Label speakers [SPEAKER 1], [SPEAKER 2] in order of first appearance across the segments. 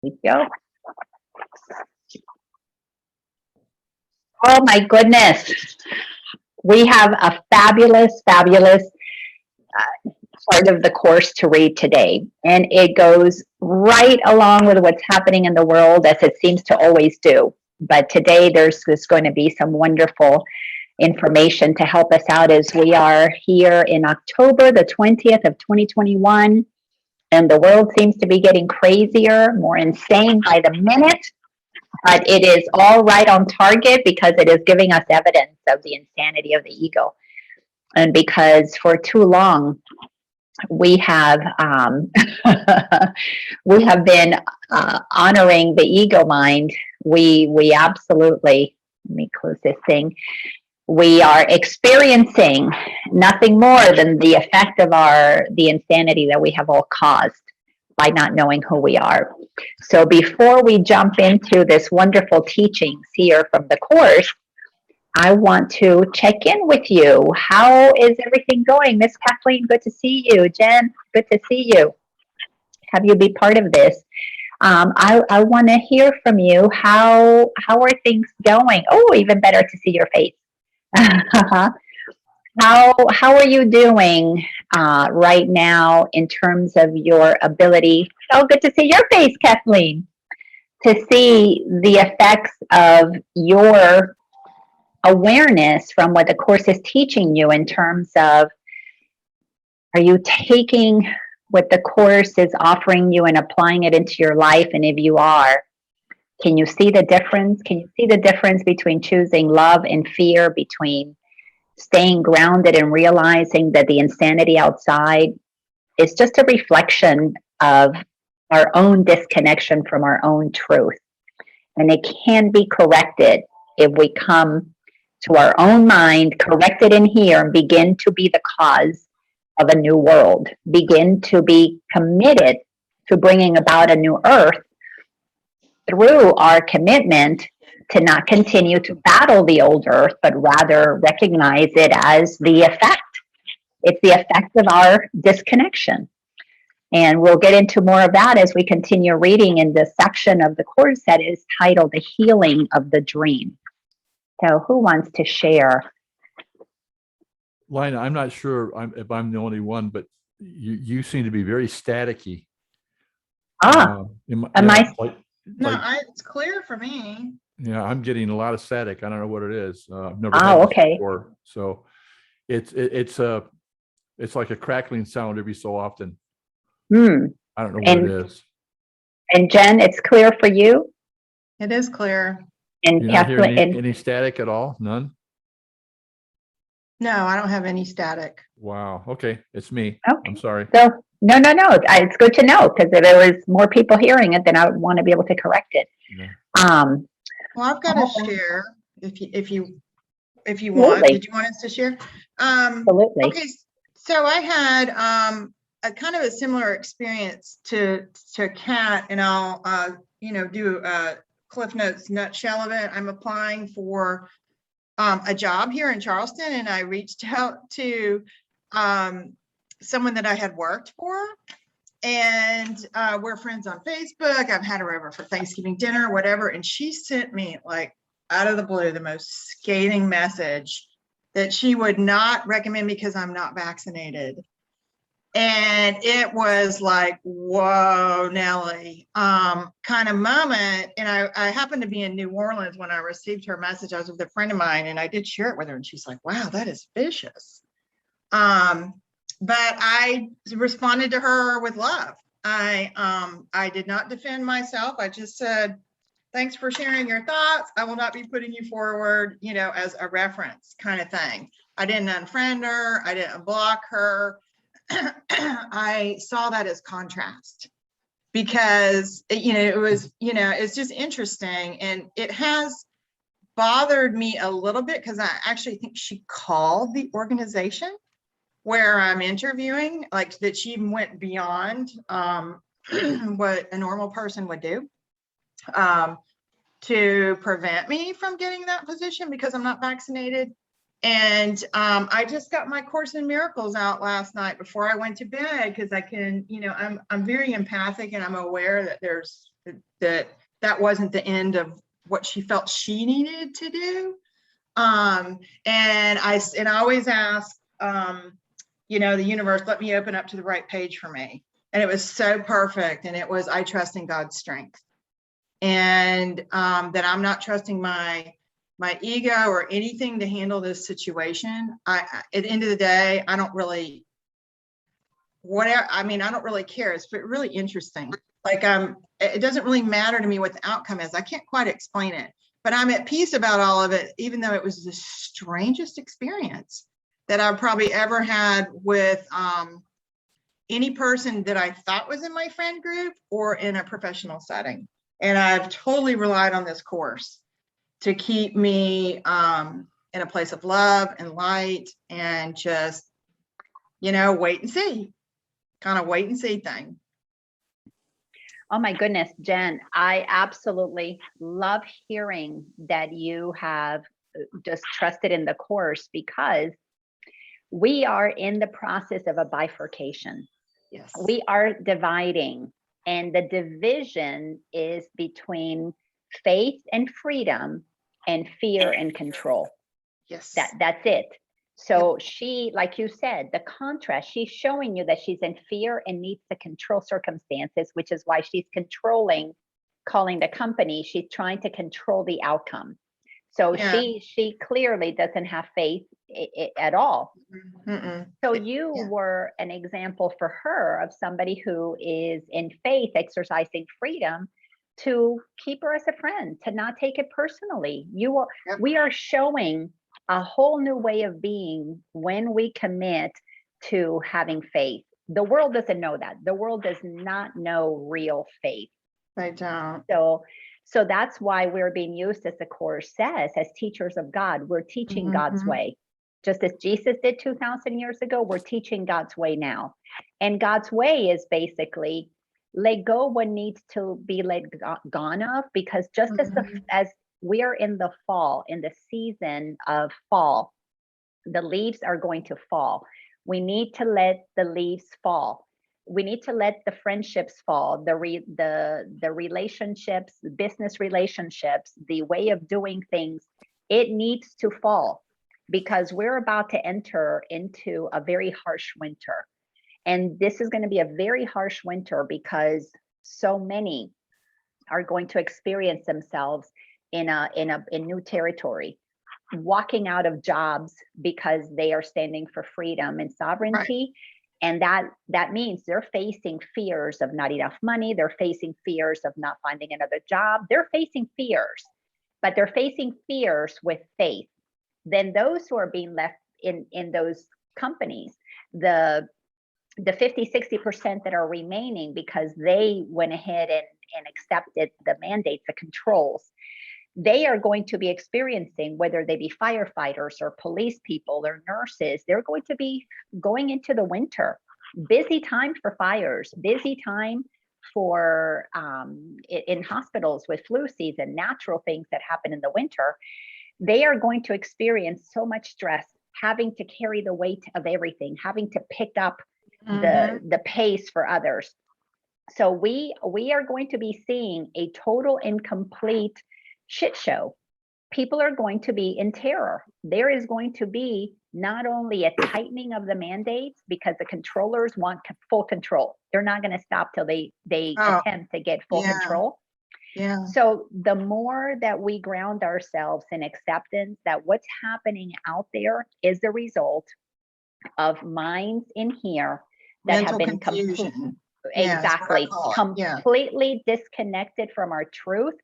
[SPEAKER 1] There you go. Oh my goodness. We have a fabulous, fabulous part of the course to read today. And it goes right along with what's happening in the world as it seems to always do. But today there's going to be some wonderful information to help us out as we are here in October the 20th of 2021. And the world seems to be getting crazier, more insane by the minute. But it is all right on target because it is giving us evidence of the insanity of the ego. And because for too long, we have we have been honoring the ego mind. We absolutely, let me close this thing. We are experiencing nothing more than the effect of the insanity that we have all caused by not knowing who we are. So before we jump into this wonderful teachings here from the course, I want to check in with you. How is everything going? Miss Kathleen, good to see you. Jen, good to see you. Have you be part of this? I want to hear from you. How are things going? Oh, even better to see your face. How are you doing right now in terms of your ability? Oh, good to see your face, Kathleen. To see the effects of your awareness from what the course is teaching you in terms of, are you taking what the course is offering you and applying it into your life? And if you are, can you see the difference? Can you see the difference between choosing love and fear, between staying grounded and realizing that the insanity outside is just a reflection of our own disconnection from our own truth? And it can be corrected if we come to our own mind, correct it in here, and begin to be the cause of a new world. Begin to be committed to bringing about a new earth through our commitment to not continue to battle the old earth, but rather recognize it as the effect. It's the effect of our disconnection. And we'll get into more of that as we continue reading in this section of the course that is titled The Healing of the Dream. So who wants to share?
[SPEAKER 2] Laina, I'm not sure if I'm the only one, but you seem to be very staticky.
[SPEAKER 3] It's clear for me.
[SPEAKER 2] Yeah, I'm getting a lot of static. I don't know what it is. I've never had this before. So it's like a crackling sound every so often. I don't know what it is.
[SPEAKER 1] And Jen, it's clear for you?
[SPEAKER 3] It is clear.
[SPEAKER 1] And
[SPEAKER 2] you're not hearing any static at all? None?
[SPEAKER 3] No, I don't have any static.
[SPEAKER 2] Wow. Okay. It's me.
[SPEAKER 1] Okay.
[SPEAKER 2] I'm sorry.
[SPEAKER 1] So no. It's good to know, because if there was more people hearing it, then I would want to be able to correct it.
[SPEAKER 2] Yeah.
[SPEAKER 3] Well, I've got to share if you want. Did you want us to share?
[SPEAKER 1] Absolutely.
[SPEAKER 3] Okay. So I had a kind of a similar experience to Kat, and I'll do a Cliff Notes nutshell of it. I'm applying for a job here in Charleston, and I reached out to someone that I had worked for, and we're friends on Facebook. I've had her over for Thanksgiving dinner, whatever, and she sent me, like, out of the blue, the most scathing message that she would not recommend because I'm not vaccinated. And it was like, whoa, Nellie, kind of moment. And I happened to be in New Orleans when I received her message. I was with a friend of mine, and I did share it with her, and she's like, wow, that is vicious. But I responded to her with love. I did not defend myself. I just said, thanks for sharing your thoughts. I will not be putting you forward, as a reference kind of thing. I didn't unfriend her. I didn't block her. I saw that as contrast, because it was, it's just interesting, and it has bothered me a little bit, because I actually think she called the organization where I'm interviewing, like, that she went beyond what a normal person would do to prevent me from getting that position because I'm not vaccinated. And I just got my Course in Miracles out last night before I went to bed, because I can, I'm very empathic, and I'm aware that there's that wasn't the end of what she felt she needed to do. And I always ask, you know, the universe, let me open up to the right page for me. And it was so perfect. And it was, I trust in God's strength. And that I'm not trusting my ego or anything to handle this situation. At the end of the day, I don't really, I don't really care. It's really interesting. Like, it doesn't really matter to me what the outcome is. I can't quite explain it, but I'm at peace about all of it, even though it was the strangest experience that I've probably ever had with any person that I thought was in my friend group or in a professional setting. And I've totally relied on this course to keep me in a place of love and light, and just, you know, wait and see, kind of wait and see thing.
[SPEAKER 1] Oh my goodness, Jen, I absolutely love hearing that you have just trusted in the course, because we are in the process of a bifurcation.
[SPEAKER 3] Yes.
[SPEAKER 1] We are dividing, and the division is between faith and freedom and fear and control.
[SPEAKER 3] Yes.
[SPEAKER 1] That's it. So she, like you said, the contrast, she's showing you that she's in fear and needs to control circumstances, which is why she's controlling, calling the company. She's trying to control the outcome. So she clearly doesn't have faith at all. So you were an example for her of somebody who is in faith, exercising freedom to keep her as a friend, to not take it personally. We are showing a whole new way of being when we commit to having faith. The world doesn't know that. The world does not know real faith.
[SPEAKER 3] They don't.
[SPEAKER 1] So that's why we're being used, as the course says, as teachers of God. We're teaching God's way. Just as Jesus did 2,000 years ago, we're teaching God's way now. And God's way is basically let go what needs to be let gone of, because just as we are in the fall, in the season of fall, the leaves are going to fall. We need to let the leaves fall. We need to let the friendships fall, the relationships, the business relationships, the way of doing things. It needs to fall, because we're about to enter into a very harsh winter. And this is going to be a very harsh winter, because so many are going to experience themselves in new territory, walking out of jobs because they are standing for freedom and sovereignty. Right. And that means they're facing fears of not enough money. They're facing fears of not finding another job. They're facing fears, but they're facing fears with faith. Then those who are being left in those companies, the 50-60% that are remaining because they went ahead and accepted the mandates, the controls, they are going to be experiencing, whether they be firefighters or police people or nurses, they're going to be going into the winter. Busy time for fires, busy time for in hospitals with flu season, natural things that happen in the winter. They are going to experience so much stress, having to carry the weight of everything, having to pick up the pace for others. So we are going to be seeing a total and complete shit show. People are going to be in terror. There is going to be not only a tightening of the mandates, because the controllers want full control. They're not going to stop till they attempt to get full control. Yeah. So the more that we ground ourselves in acceptance that what's happening out there is the result of minds in here that have been completely disconnected from our truth.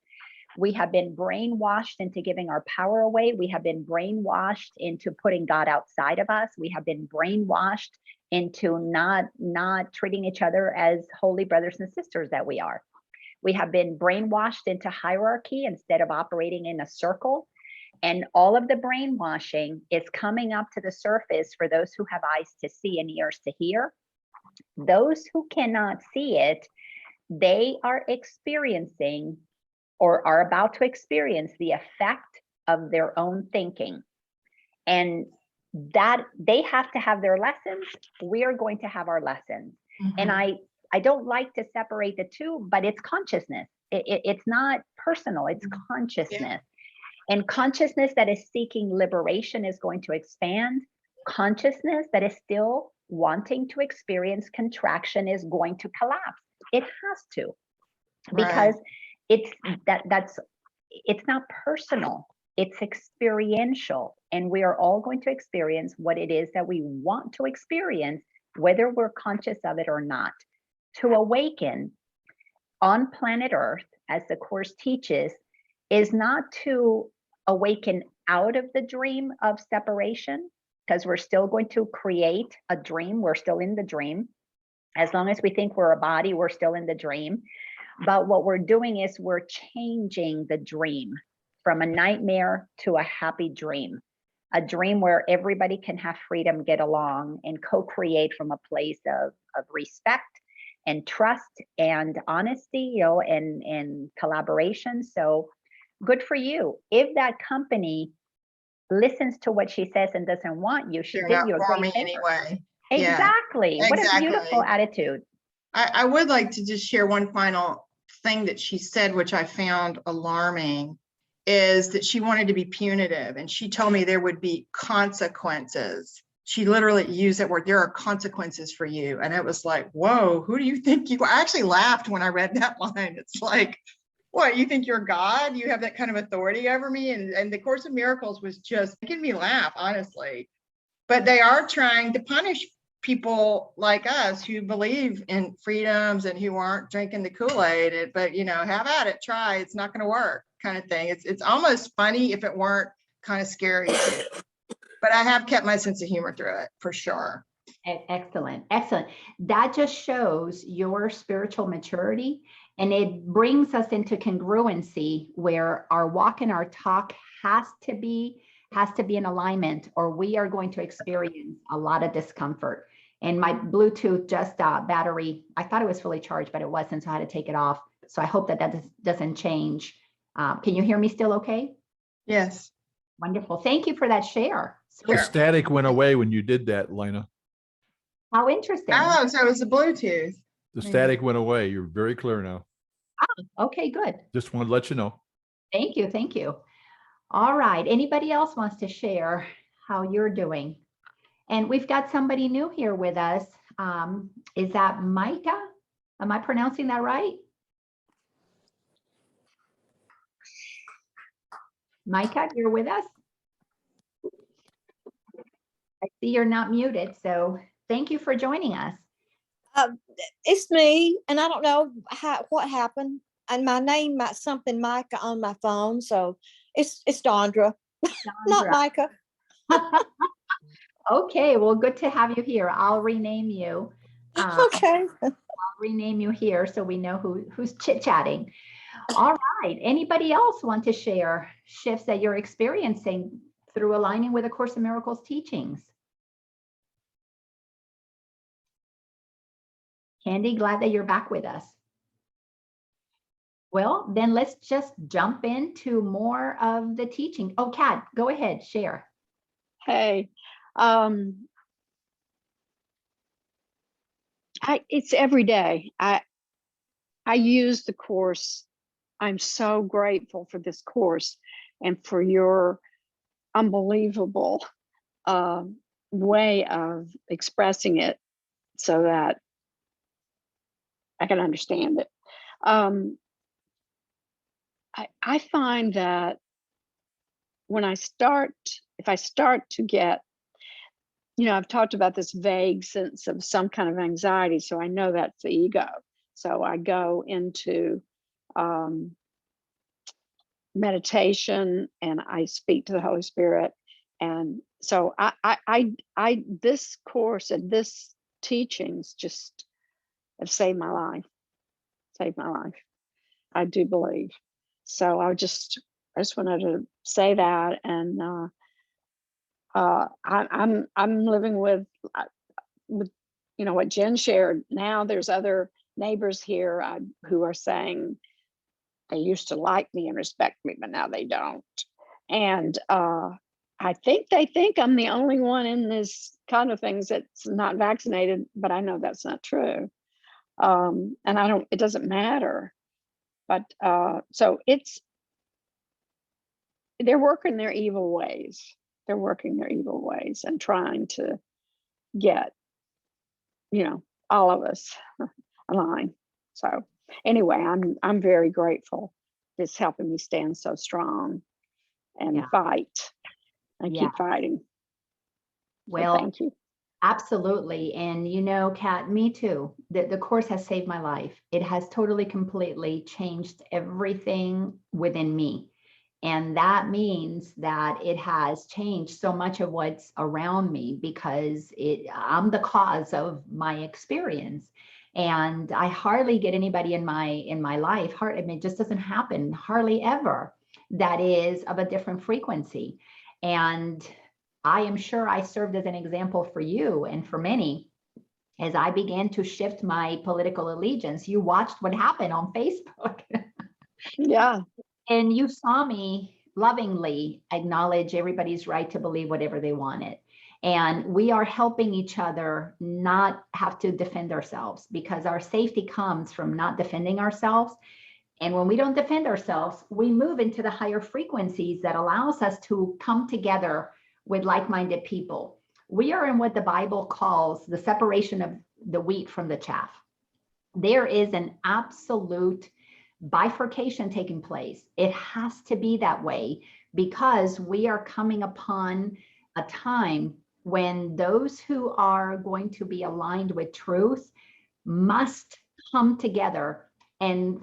[SPEAKER 1] We have been brainwashed into giving our power away. We have been brainwashed into putting God outside of us. We have been brainwashed into not treating each other as holy brothers and sisters that we are. We have been brainwashed into hierarchy instead of operating in a circle. And all of the brainwashing is coming up to the surface for those who have eyes to see and ears to hear. Those who cannot see it, they are experiencing or are about to experience the effect of their own thinking. And that they have to have their lessons. We are going to have our lessons. And I don't like to separate the two, but it's consciousness. It's not personal, it's consciousness. And consciousness that is seeking liberation is going to expand. Consciousness that is still wanting to experience contraction is going to collapse. It has to, because it's not personal, it's experiential. And we are all going to experience what it is that we want to experience, whether we're conscious of it or not. To awaken on planet Earth, as the Course teaches, is not to awaken out of the dream of separation, because we're still going to create a dream. We're still in the dream. As long as we think we're a body, we're still in the dream. But what we're doing is we're changing the dream from a nightmare to a happy dream, a dream where everybody can have freedom, get along, and co-create from a place of respect and trust and honesty, and collaboration. So good for you. If that company listens to what she says and doesn't want you, she did you a great favor.
[SPEAKER 3] Anyway.
[SPEAKER 1] Exactly.
[SPEAKER 3] Yeah,
[SPEAKER 1] what a beautiful attitude.
[SPEAKER 3] I would like to just share one final thing that she said, which I found alarming, is that she wanted to be punitive, and she told me there would be consequences. She literally used that word, there are consequences for you. And it was like, whoa, who do you think you are? I actually laughed when I read that line. It's like, what, you think you're God? You have that kind of authority over me? And the Course in Miracles was just making me laugh, honestly. But they are trying to punish people like us who believe in freedoms and who aren't drinking the Kool-Aid. But, have at it, try, it's not going to work, kind of thing. It's almost funny if it weren't kind of scary too. But I have kept my sense of humor through it, for sure.
[SPEAKER 1] Excellent. Excellent. That just shows your spiritual maturity, and it brings us into congruency where our walk and our talk has to be in alignment, or we are going to experience a lot of discomfort. And my Bluetooth battery, I thought it was fully charged, but it wasn't, so I had to take it off. So I hope that doesn't change. Can you hear me still okay?
[SPEAKER 3] Yes.
[SPEAKER 1] Wonderful. Thank you for that share.
[SPEAKER 2] The static went away when you did that, Laina.
[SPEAKER 1] How interesting.
[SPEAKER 3] Oh, so it was the Bluetooth.
[SPEAKER 2] The static went away. You're very clear now.
[SPEAKER 1] Oh, okay, good.
[SPEAKER 2] Just wanted to let you know.
[SPEAKER 1] Thank you. Thank you. All right. Anybody else wants to share how you're doing? And we've got somebody new here with us. Is that Micah? Am I pronouncing that right? Micah, you're with us? I see you're not muted, so thank you for joining us.
[SPEAKER 4] It's me, and I don't know what happened. And my name might something Micah on my phone, so it's Dondra. Not Micah.
[SPEAKER 1] Okay, well, good to have you here. I'll rename you.
[SPEAKER 4] Okay.
[SPEAKER 1] I'll rename you here so we know who's chit-chatting. All right. Anybody else want to share shifts that you're experiencing through aligning with A Course in Miracles teachings? Candy, glad that you're back with us. Well, then let's just jump into more of the teaching. Oh, Kat, go ahead, share.
[SPEAKER 5] Hey, it's every day. I use the Course. I'm so grateful for this Course and for your unbelievable way of expressing it so that I can understand it. I find that when if I start to get, I've talked about this vague sense of some kind of anxiety, so I know that's the ego. So I go into meditation and I speak to the Holy Spirit. And so this Course and this teachings just have saved my life. I do believe. So I just wanted to say that, and I'm living with what Jen shared. Now there's other neighbors here who are saying they used to like me and respect me, but now they don't. And I think they think I'm the only one in this kind of things that's not vaccinated, but I know that's not true. And it doesn't matter. But so they're working their evil ways. They're working their evil ways and trying to get, all of us aligned. So anyway, I'm very grateful. It's helping me stand so strong and fight and keep fighting.
[SPEAKER 1] Well,
[SPEAKER 5] so thank you.
[SPEAKER 1] Absolutely. And Kat, me too. The course has saved my life. It has totally, completely changed everything within me. And that means that it has changed so much of what's around me because I'm the cause of my experience. And I hardly get anybody in my life, it just doesn't happen hardly ever, that is of a different frequency. And I am sure I served as an example for you and for many. As I began to shift my political allegiance, you watched what happened on Facebook.
[SPEAKER 5] Yeah.
[SPEAKER 1] And you saw me lovingly acknowledge everybody's right to believe whatever they wanted. And we are helping each other not have to defend ourselves, because our safety comes from not defending ourselves. And when we don't defend ourselves, we move into the higher frequencies that allows us to come together with like-minded people. We are in what the Bible calls the separation of the wheat from the chaff. There is an absolute bifurcation taking place. It has to be that way because we are coming upon a time when those who are going to be aligned with truth must come together and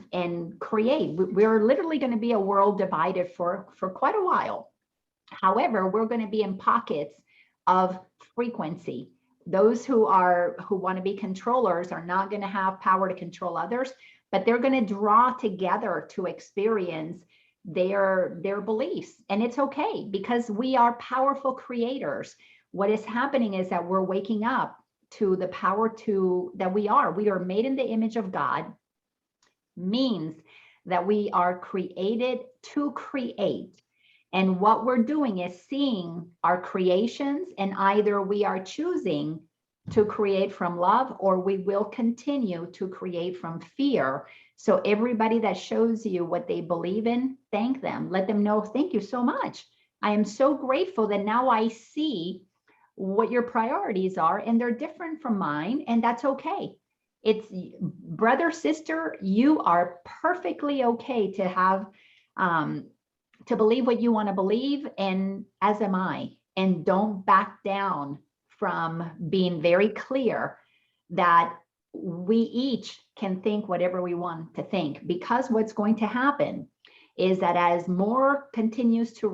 [SPEAKER 1] create. We're literally going to be a world divided for quite a while. However, we're going to be in pockets of frequency. Those who want to be controllers are not going to have power to control others, but they're going to draw together to experience their beliefs. And it's okay because we are powerful creators. What is happening is that we're waking up to the power that we are made in the image of God, means that we are created to create. And what we're doing is seeing our creations, and either we are choosing to create from love or we will continue to create from fear. So everybody that shows you what they believe in, thank them. Let them know, thank you so much. I am so grateful that now I see what your priorities are, and they're different from mine, and that's okay. It's brother, sister, you are perfectly okay to have to believe what you want to believe, and as am I. And don't back down from being very clear that we each can think whatever we want to think, because what's going to happen is that as more continues to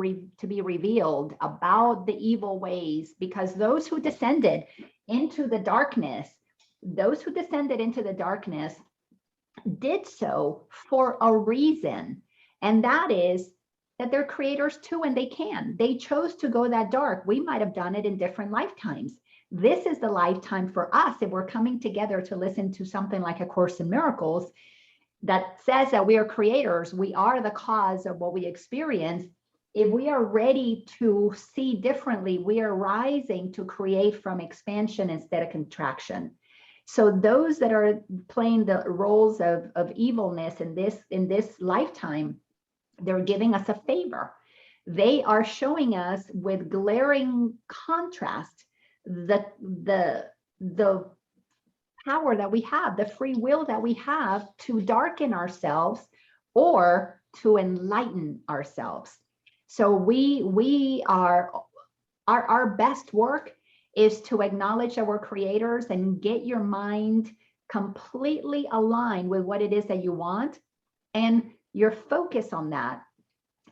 [SPEAKER 1] be revealed about the evil ways, because those who descended into the darkness did so for a reason, and that is that they're creators too, and they chose to go that dark. We might have done it in different lifetimes. This is the lifetime for us, if we're coming together to listen to something like A Course in Miracles that says that we are creators, we are the cause of what we experience. If we are ready to see differently, we are rising to create from expansion instead of contraction. So those that are playing the roles of evilness in this lifetime, they're giving us a favor. They are showing us with glaring contrast the power that we have, the free will that we have to darken ourselves or to enlighten ourselves. So we are, our best work is to acknowledge that we're creators and get your mind completely aligned with what it is that you want. And your focus on that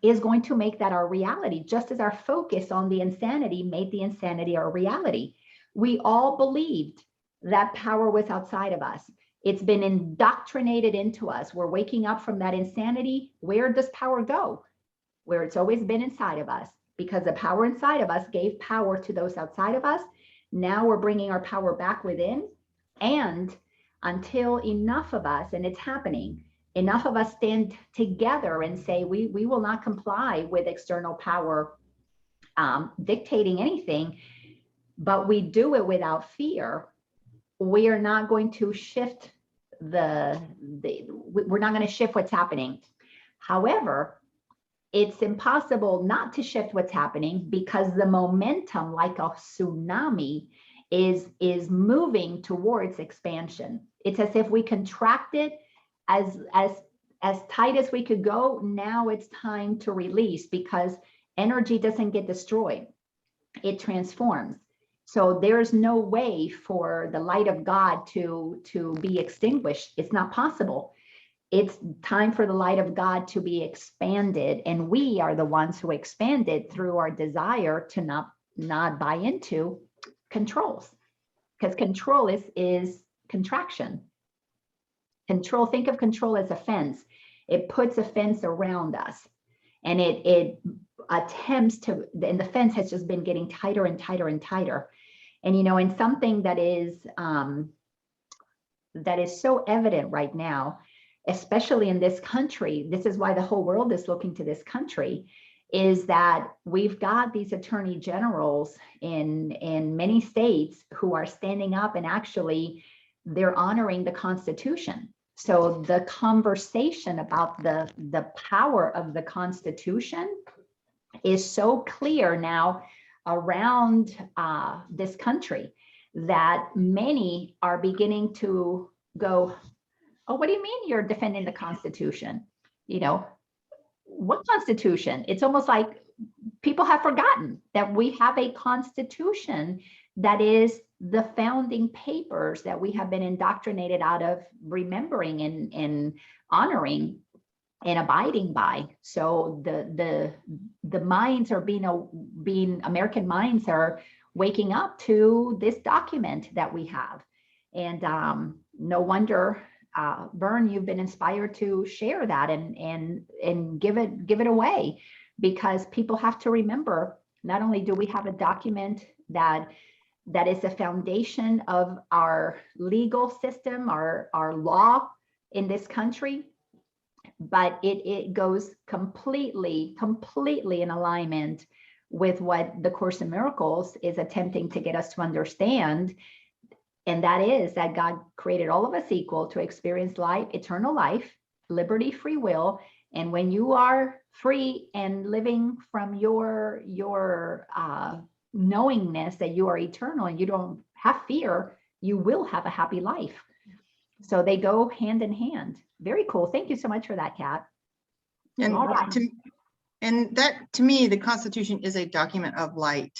[SPEAKER 1] is going to make that our reality, just as our focus on the insanity made the insanity our reality. We all believed that power was outside of us. It's been indoctrinated into us. We're waking up from that insanity. Where does power go? Where it's always been inside of us, because the power inside of us gave power to those outside of us. Now we're bringing our power back within. And until enough of us, and it's happening, enough of us stand together and say, we will not comply with external power dictating anything, but we do it without fear, we are not going to shift we're not going to shift what's happening. However, it's impossible not to shift what's happening because the momentum, like a tsunami, is moving towards expansion. It's as if we contracted as tight as we could go. Now it's time to release, because energy doesn't get destroyed, it transforms. So there's no way for the light of God to be extinguished. It's not possible. It's time for the light of God to be expanded, and we are the ones who expand it through our desire to not buy into controls, because control is contraction. Control, think of control as a fence. It puts a fence around us, and it attempts to, and the fence has just been getting tighter and tighter and tighter. And, in something that is so evident right now, especially in this country, this is why the whole world is looking to this country, is that we've got these attorney generals in many states who are standing up, and actually they're honoring the Constitution. So the conversation about the power of the Constitution is so clear now around this country that many are beginning to go, oh, what do you mean you're defending the Constitution? What Constitution? It's almost like people have forgotten that we have a Constitution that is the founding papers that we have been indoctrinated out of remembering and honoring and abiding by. So the minds are being American minds are waking up to this document that we have. And no wonder, Vern, you've been inspired to share that and give it away, because people have to remember, not only do we have a document that is the foundation of our legal system, our law in this country, but it goes completely in alignment with what the Course in Miracles is attempting to get us to understand. And that is that God created all of us equal to experience life, eternal life, liberty, free will. And when you are free and living from your knowingness that you are eternal and you don't have fear, you will have a happy life. So they go hand in hand. Very cool. Thank you so much for that, Kat.
[SPEAKER 3] And
[SPEAKER 1] All right.
[SPEAKER 3] to me, the Constitution is a document of light.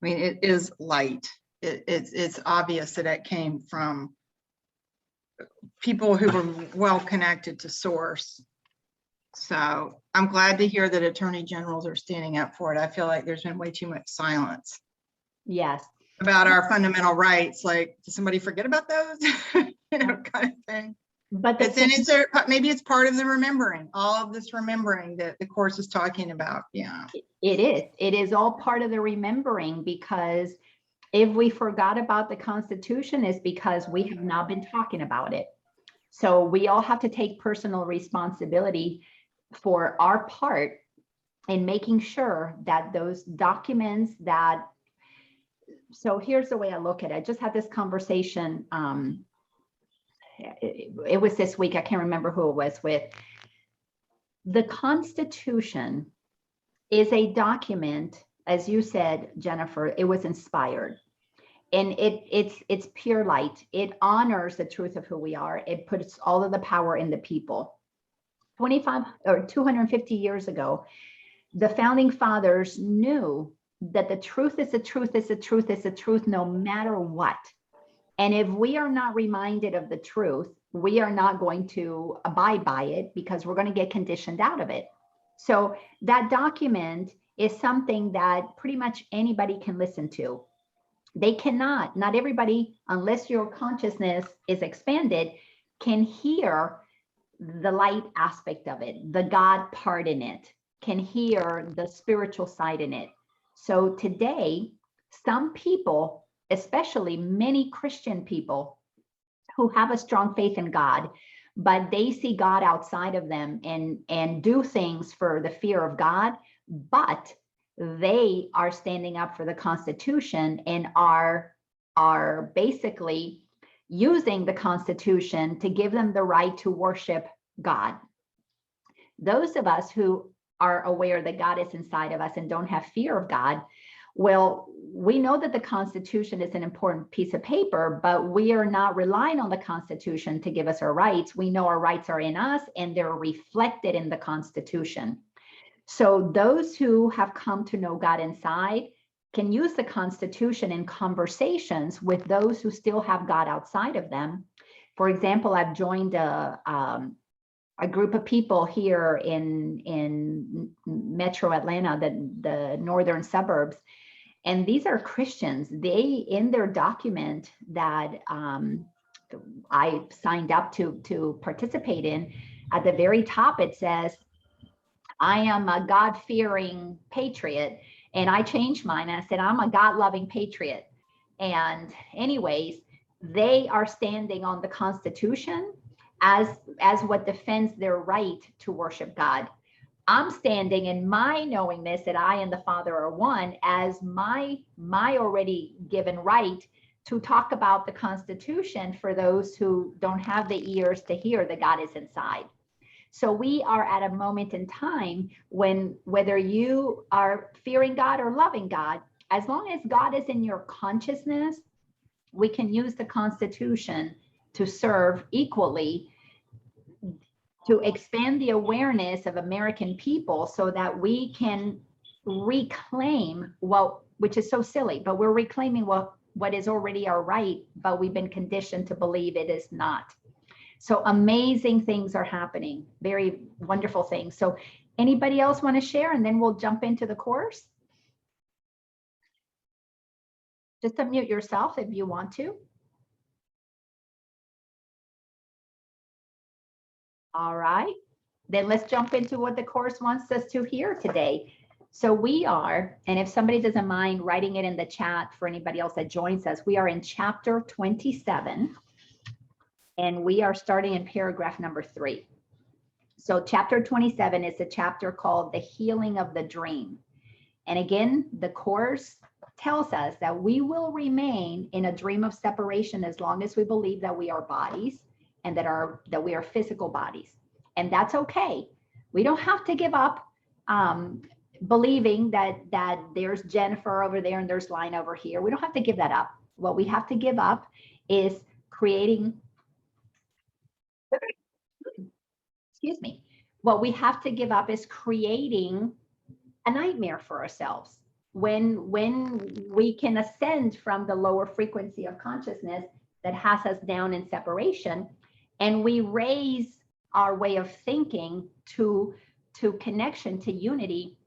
[SPEAKER 3] I mean, it is light. It's obvious that it came from people who were well connected to source. So I'm glad to hear that attorney generals are standing up for it. I feel like there's been way too much silence.
[SPEAKER 1] Yes.
[SPEAKER 3] About our fundamental rights. Like, did somebody forget about those? Kind of thing.
[SPEAKER 1] But
[SPEAKER 3] maybe it's part of the remembering, all of this remembering that the Course is talking about. Yeah.
[SPEAKER 1] It is all part of the remembering, because if we forgot about the Constitution, it's because we have not been talking about it. So we all have to take personal responsibility for our part in making sure that those documents so here's the way I look at it. I just had this conversation. It was this week. I can't remember who it was with. The Constitution is a document, as you said, Jennifer, it was inspired. And it's pure light. It honors the truth of who we are. It puts all of the power in the people. 25 or 250 years ago, the founding fathers knew that the truth is the truth is the truth is the truth, no matter what. And if we are not reminded of the truth, we are not going to abide by it, because we're going to get conditioned out of it. So that document is something that pretty much anybody can listen to. They cannot, not everybody, unless your consciousness is expanded, can hear the light aspect of it, the God part in it, can hear the spiritual side in it. So today, some people, especially many Christian people who have a strong faith in God, but they see God outside of them and do things for the fear of God, but they are standing up for the Constitution and are basically using the Constitution to give them the right to worship God. Those of us who are aware that God is inside of us and don't have fear of God, well, we know that the Constitution is an important piece of paper, but we are not relying on the Constitution to give us our rights. We know our rights are in us and they're reflected in the Constitution. So those who have come to know God inside can use the Constitution in conversations with those who still have God outside of them. For example, I've joined a group of people here in Metro Atlanta, the northern suburbs, and these are Christians. They, in their document that I signed up to participate in, at the very top it says, I am a God-fearing patriot. And I changed mine. I said, I'm a God-loving patriot. And anyways, they are standing on the Constitution as what defends their right to worship God. I'm standing in my knowingness that I and the Father are one as my already given right to talk about the Constitution for those who don't have the ears to hear that God is inside. So we are at a moment in time when, whether you are fearing God or loving God, as long as God is in your consciousness, we can use the Constitution to serve equally, to expand the awareness of American people so that we can reclaim, well, which is so silly, but we're reclaiming what is already our right, but we've been conditioned to believe it is not. So amazing things are happening, very wonderful things. So anybody else want to share, and then we'll jump into the course? Just unmute yourself if you want to. All right, then let's jump into what the course wants us to hear today. So we are, and if somebody doesn't mind writing it in the chat for anybody else that joins us, we are in chapter 27. And we are starting in paragraph number 3. So chapter 27 is a chapter called The Healing of the Dream. And again, the course tells us that we will remain in a dream of separation as long as we believe that we are bodies and that we are physical bodies. And that's okay. We don't have to give up believing that there's Jennifer over there and there's Laina over here. We don't have to give that up. What we have to give up is creating, excuse me, what we have to give up is creating a nightmare for ourselves. When we can ascend from the lower frequency of consciousness that has us down in separation, and we raise our way of thinking to connection, to unity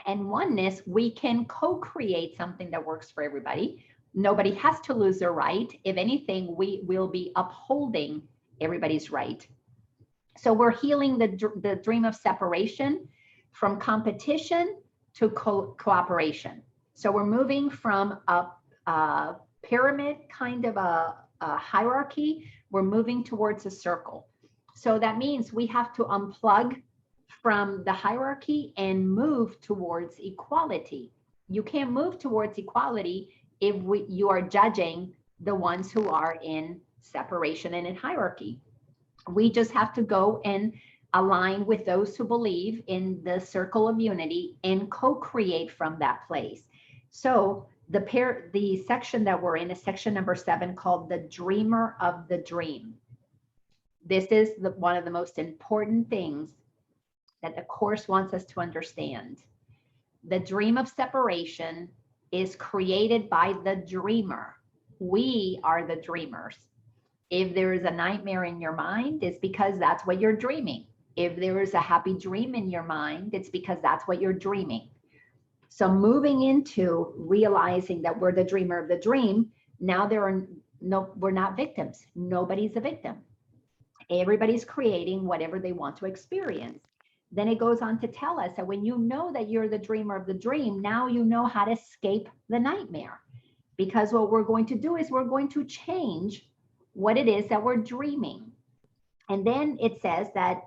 [SPEAKER 1] and oneness, we can co-create something that works for everybody. Nobody has to lose their right. If anything, we will be upholding everybody's right. So we're healing the dream of separation from competition to cooperation. So we're moving from a pyramid kind of a hierarchy. We're moving towards a circle. So that means we have to unplug from the hierarchy and move towards equality. You can't move towards equality if you are judging the ones who are in separation and in hierarchy. We just have to go and align with those who believe in the circle of unity and co-create from that place. So the section that we're in is section number 7, called The Dreamer of the Dream. This is one of the most important things that the course wants us to understand. The dream of separation is created by the dreamer. We are the dreamers. If there is a nightmare in your mind, it's because that's what you're dreaming. If there is a happy dream in your mind, it's because that's what you're dreaming. So moving into realizing that we're the dreamer of the dream, now we're not victims. Nobody's a victim. Everybody's creating whatever they want to experience. Then it goes on to tell us that when you know that you're the dreamer of the dream, now you know how to escape the nightmare. Because what we're going to do is we're going to change what it is that we're dreaming. And then it says that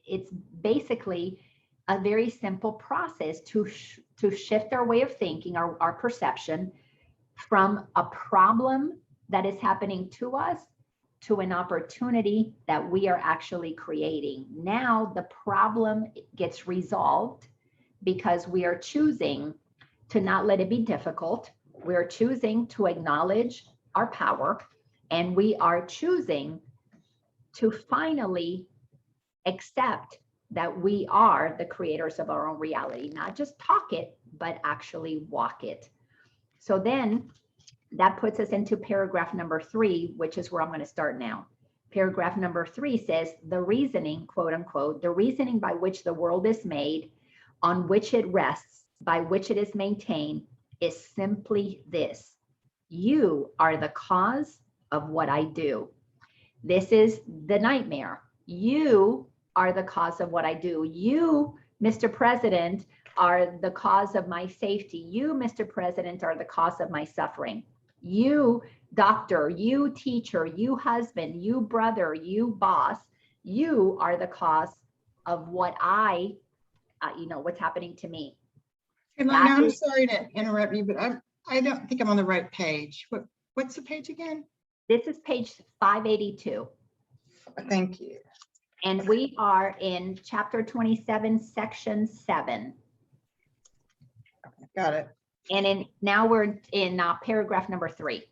[SPEAKER 1] it's basically a very simple process to shift our way of thinking, our perception, from a problem that is happening to us to an opportunity that we are actually creating. Now the problem gets resolved because we are choosing to not let it be difficult. We're choosing to acknowledge our power, and we are choosing to finally accept that we are the creators of our own reality, not just talk it, but actually walk it. So then that puts us into paragraph number 3, which is where I'm going to start now. Paragraph number 3 says, the reasoning, quote unquote, the reasoning by which the world is made, on which it rests, by which it is maintained, is simply this: you are the cause of what I do. This is the nightmare. You are the cause of what I do. You, Mr. President, are the cause of my safety. You, Mr. President, are the cause of my suffering. You, doctor, you, teacher, you, husband, you, brother, you, boss, you are the cause of what what's happening to me.
[SPEAKER 3] Hey, Laina, I'm sorry to interrupt you, but I don't think I'm on the right page. What's the page again?
[SPEAKER 1] This is page 582.
[SPEAKER 3] Thank you.
[SPEAKER 1] And we are in chapter 27, section 7.
[SPEAKER 3] Got it.
[SPEAKER 1] And now we're in paragraph number 3.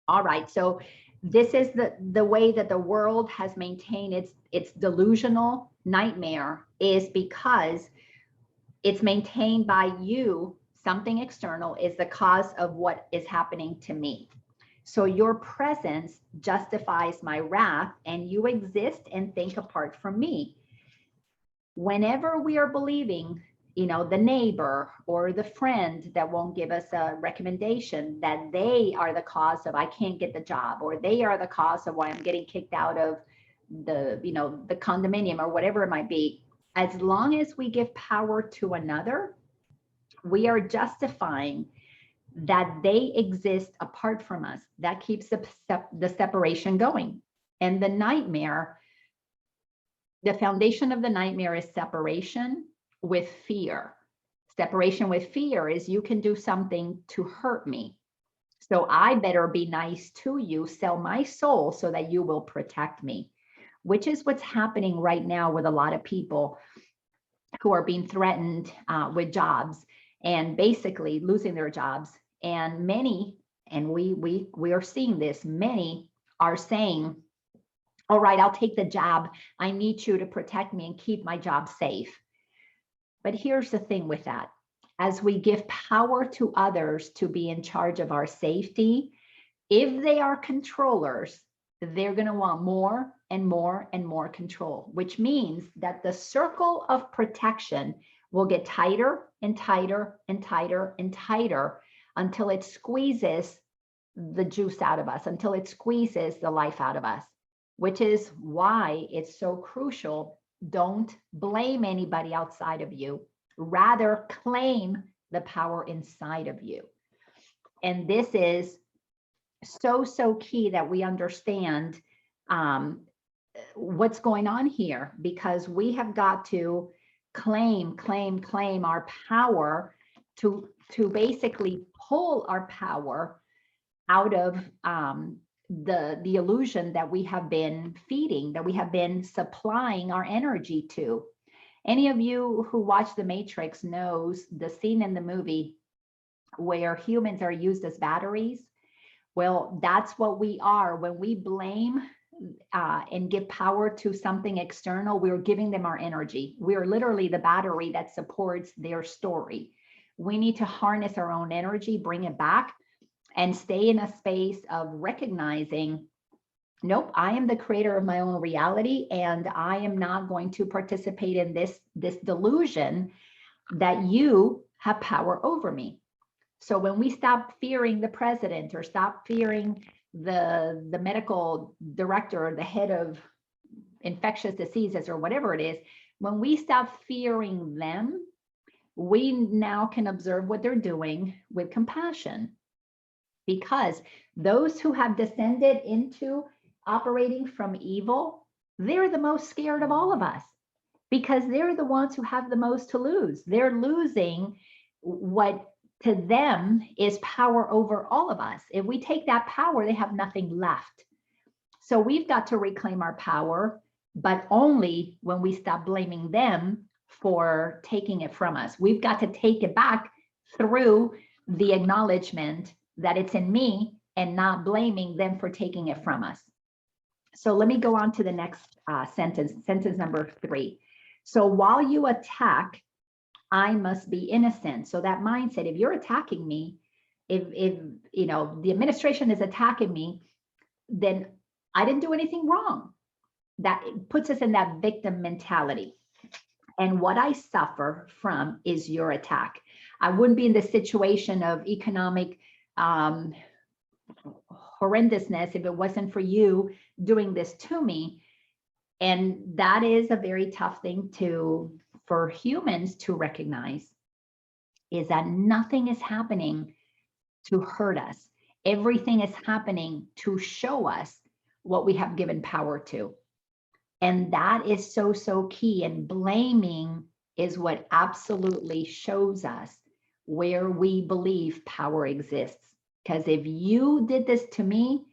[SPEAKER 1] All right, so this is the way that the world has maintained its delusional nightmare, is because it's maintained by you. Something external is the cause of what is happening to me. So your presence justifies my wrath, and you exist and think apart from me. Whenever we are believing, the neighbor or the friend that won't give us a recommendation, that they are the cause of I can't get the job, or they are the cause of why I'm getting kicked out of the condominium, or whatever it might be, as long as we give power to another, we are justifying that they exist apart from us. That keeps the separation going. And the nightmare, the foundation of the nightmare is separation with fear. Separation with fear is you can do something to hurt me, so I better be nice to you, sell my soul so that you will protect me, which is what's happening right now with a lot of people who are being threatened with jobs and basically losing their jobs. And many, and we are seeing this, many are saying, all right, I'll take the job. I need you to protect me and keep my job safe. But here's the thing with that. As we give power to others to be in charge of our safety, if they are controllers, they're going to want more and more and more control, which means that the circle of protection will get tighter and tighter and tighter and tighter until it squeezes the juice out of us, until it squeezes the life out of us, which is why it's so crucial. Don't blame anybody outside of you. Rather, claim the power inside of you. And this is so key that we understand what's going on here, because we have got to claim our power to basically pull our power out of the illusion that we have been feeding, that we have been supplying our energy to. Any of you who watch The Matrix knows the scene in the movie where humans are used as batteries. Well, that's what we are. When we blame and give power to something external, we're giving them our energy. We're literally the battery that supports their story. We need to harness our own energy, bring it back, and stay in a space of recognizing, nope, I am the creator of my own reality, and I am not going to participate in this delusion that you have power over me. So when we stop fearing the president, or stop fearing the medical director, or the head of infectious diseases, or whatever it is, when we stop fearing them, we now can observe what they're doing with compassion. Because those who have descended into operating from evil, they're the most scared of all of us, because they're the ones who have the most to lose. They're losing what to them is power over all of us. If we take that power, they have nothing left. So we've got to reclaim our power, but only when we stop blaming them for taking it from us. We've got to take it back through the acknowledgement that it's in me and not blaming them for taking it from us. So let me go on to the next sentence number 3. So while you attack, I must be innocent. So that mindset, if you're attacking me, if you know the administration is attacking me, then I didn't do anything wrong. That puts us in that victim mentality. And what I suffer from is your attack. I wouldn't be in the situation of economic horrendousness if it wasn't for you doing this to me. And that is a very tough thing for humans to recognize, is that nothing is happening to hurt us. Everything is happening to show us what we have given power to. And that is so, so key. And blaming is what absolutely shows us where we believe power exists. Because if you did this to me,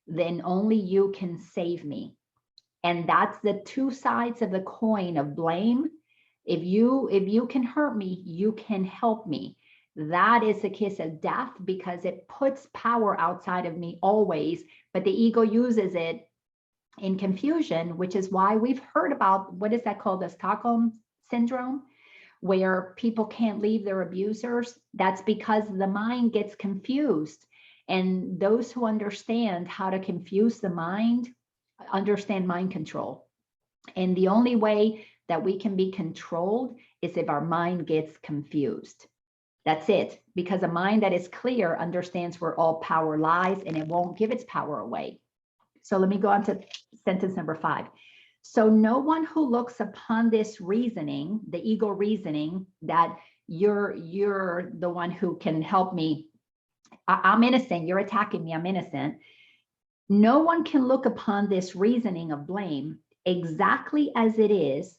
[SPEAKER 1] then only you can save me. And that's the two sides of the coin of blame. If you can hurt me, you can help me. That is the kiss of death, because it puts power outside of me always, but the ego uses it in confusion, which is why we've heard about, what is that called, the Stockholm syndrome, where people can't leave their abusers. That's because the mind gets confused. And those who understand how to confuse the mind understand mind control. And the only way that we can be controlled is if our mind gets confused. That's it, because a mind that is clear understands where all power lies and it won't give its power away. So let me go on to sentence number 5. So no one who looks upon this reasoning, the ego reasoning, that you're the one who can help me, I'm innocent, you're attacking me, I'm innocent. No one can look upon this reasoning of blame exactly as it is,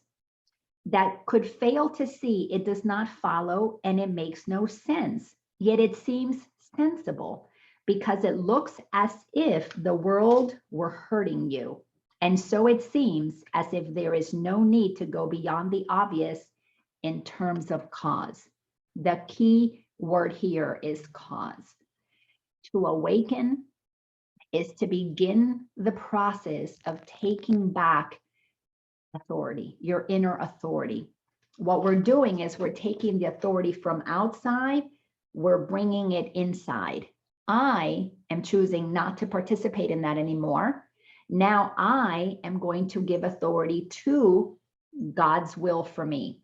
[SPEAKER 1] that could fail to see it does not follow and it makes no sense, yet it seems sensible, because it looks as if the world were hurting you. And so it seems as if there is no need to go beyond the obvious in terms of cause. The key word here is cause. To awaken is to begin the process of taking back authority, your inner authority. What we're doing is we're taking the authority from outside, we're bringing it inside. I am choosing not to participate in that anymore. Now I am going to give authority to God's will for me.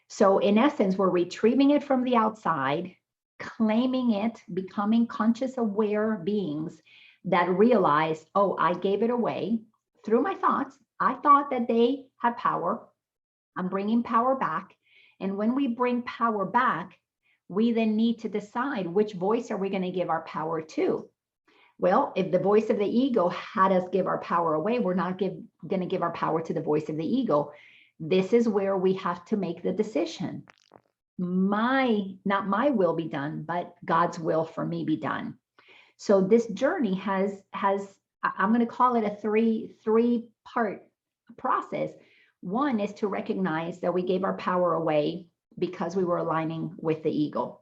[SPEAKER 1] So in essence, we're retrieving it from the outside, claiming it, becoming conscious, aware beings that realize, oh, I gave it away through my thoughts. I thought that they had power. I'm bringing power back. And when we bring power back, we then need to decide which voice are we going to give our power to. Well, if the voice of the ego had us give our power away, we're not going to give our power to the voice of the ego. This is where we have to make the decision. Not my will be done, but God's will for me be done. So this journey has I'm going to call it a three-part process. One is to recognize that we gave our power away because we were aligning with the ego.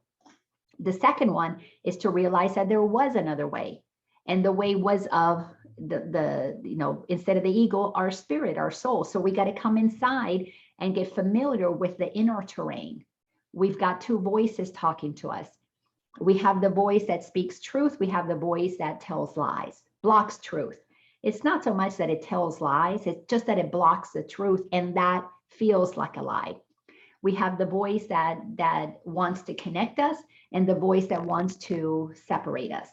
[SPEAKER 1] The second one is to realize that there was another way, and the way was of instead of the ego, our spirit, our soul. So we got to come inside and get familiar with the inner terrain. We've got two voices talking to us. We have the voice that speaks truth. We have the voice that tells lies, blocks truth. It's not so much that it tells lies, it's just that it blocks the truth, and that feels like a lie. We have the voice that wants to connect us and the voice that wants to separate us.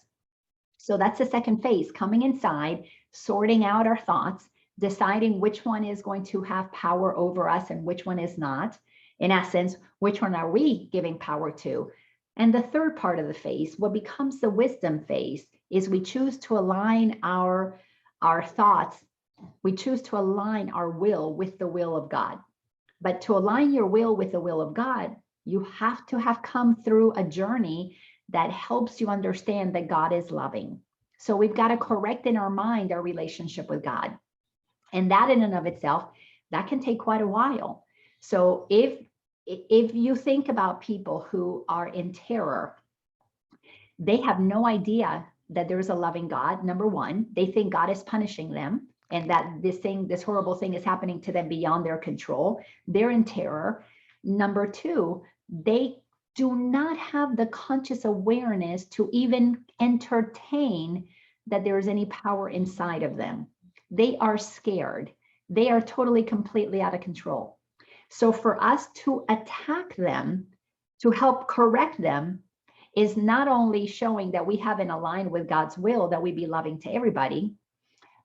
[SPEAKER 1] So that's the second phase, coming inside, sorting out our thoughts, deciding which one is going to have power over us and which one is not. In essence, which one are we giving power to? And the third part of the phase, what becomes the wisdom phase, is we choose to align our thoughts. We choose to align our will with the will of God. But to align your will with the will of God, You have to have come through a journey that helps you understand that God is loving. So we've got to correct in our mind our relationship with God. And that in and of itself, that can take quite a while. So if you think about people who are in terror, they have no idea that there's a loving God. Number one, they think God is punishing them and that this horrible thing is happening to them beyond their control. They're in terror. Number two, they do not have the conscious awareness to even entertain that there's any power inside of them. They are scared. They are totally, completely out of control. So for us to attack them, to help correct them, is not only showing that we haven't aligned with God's will, that we be loving to everybody,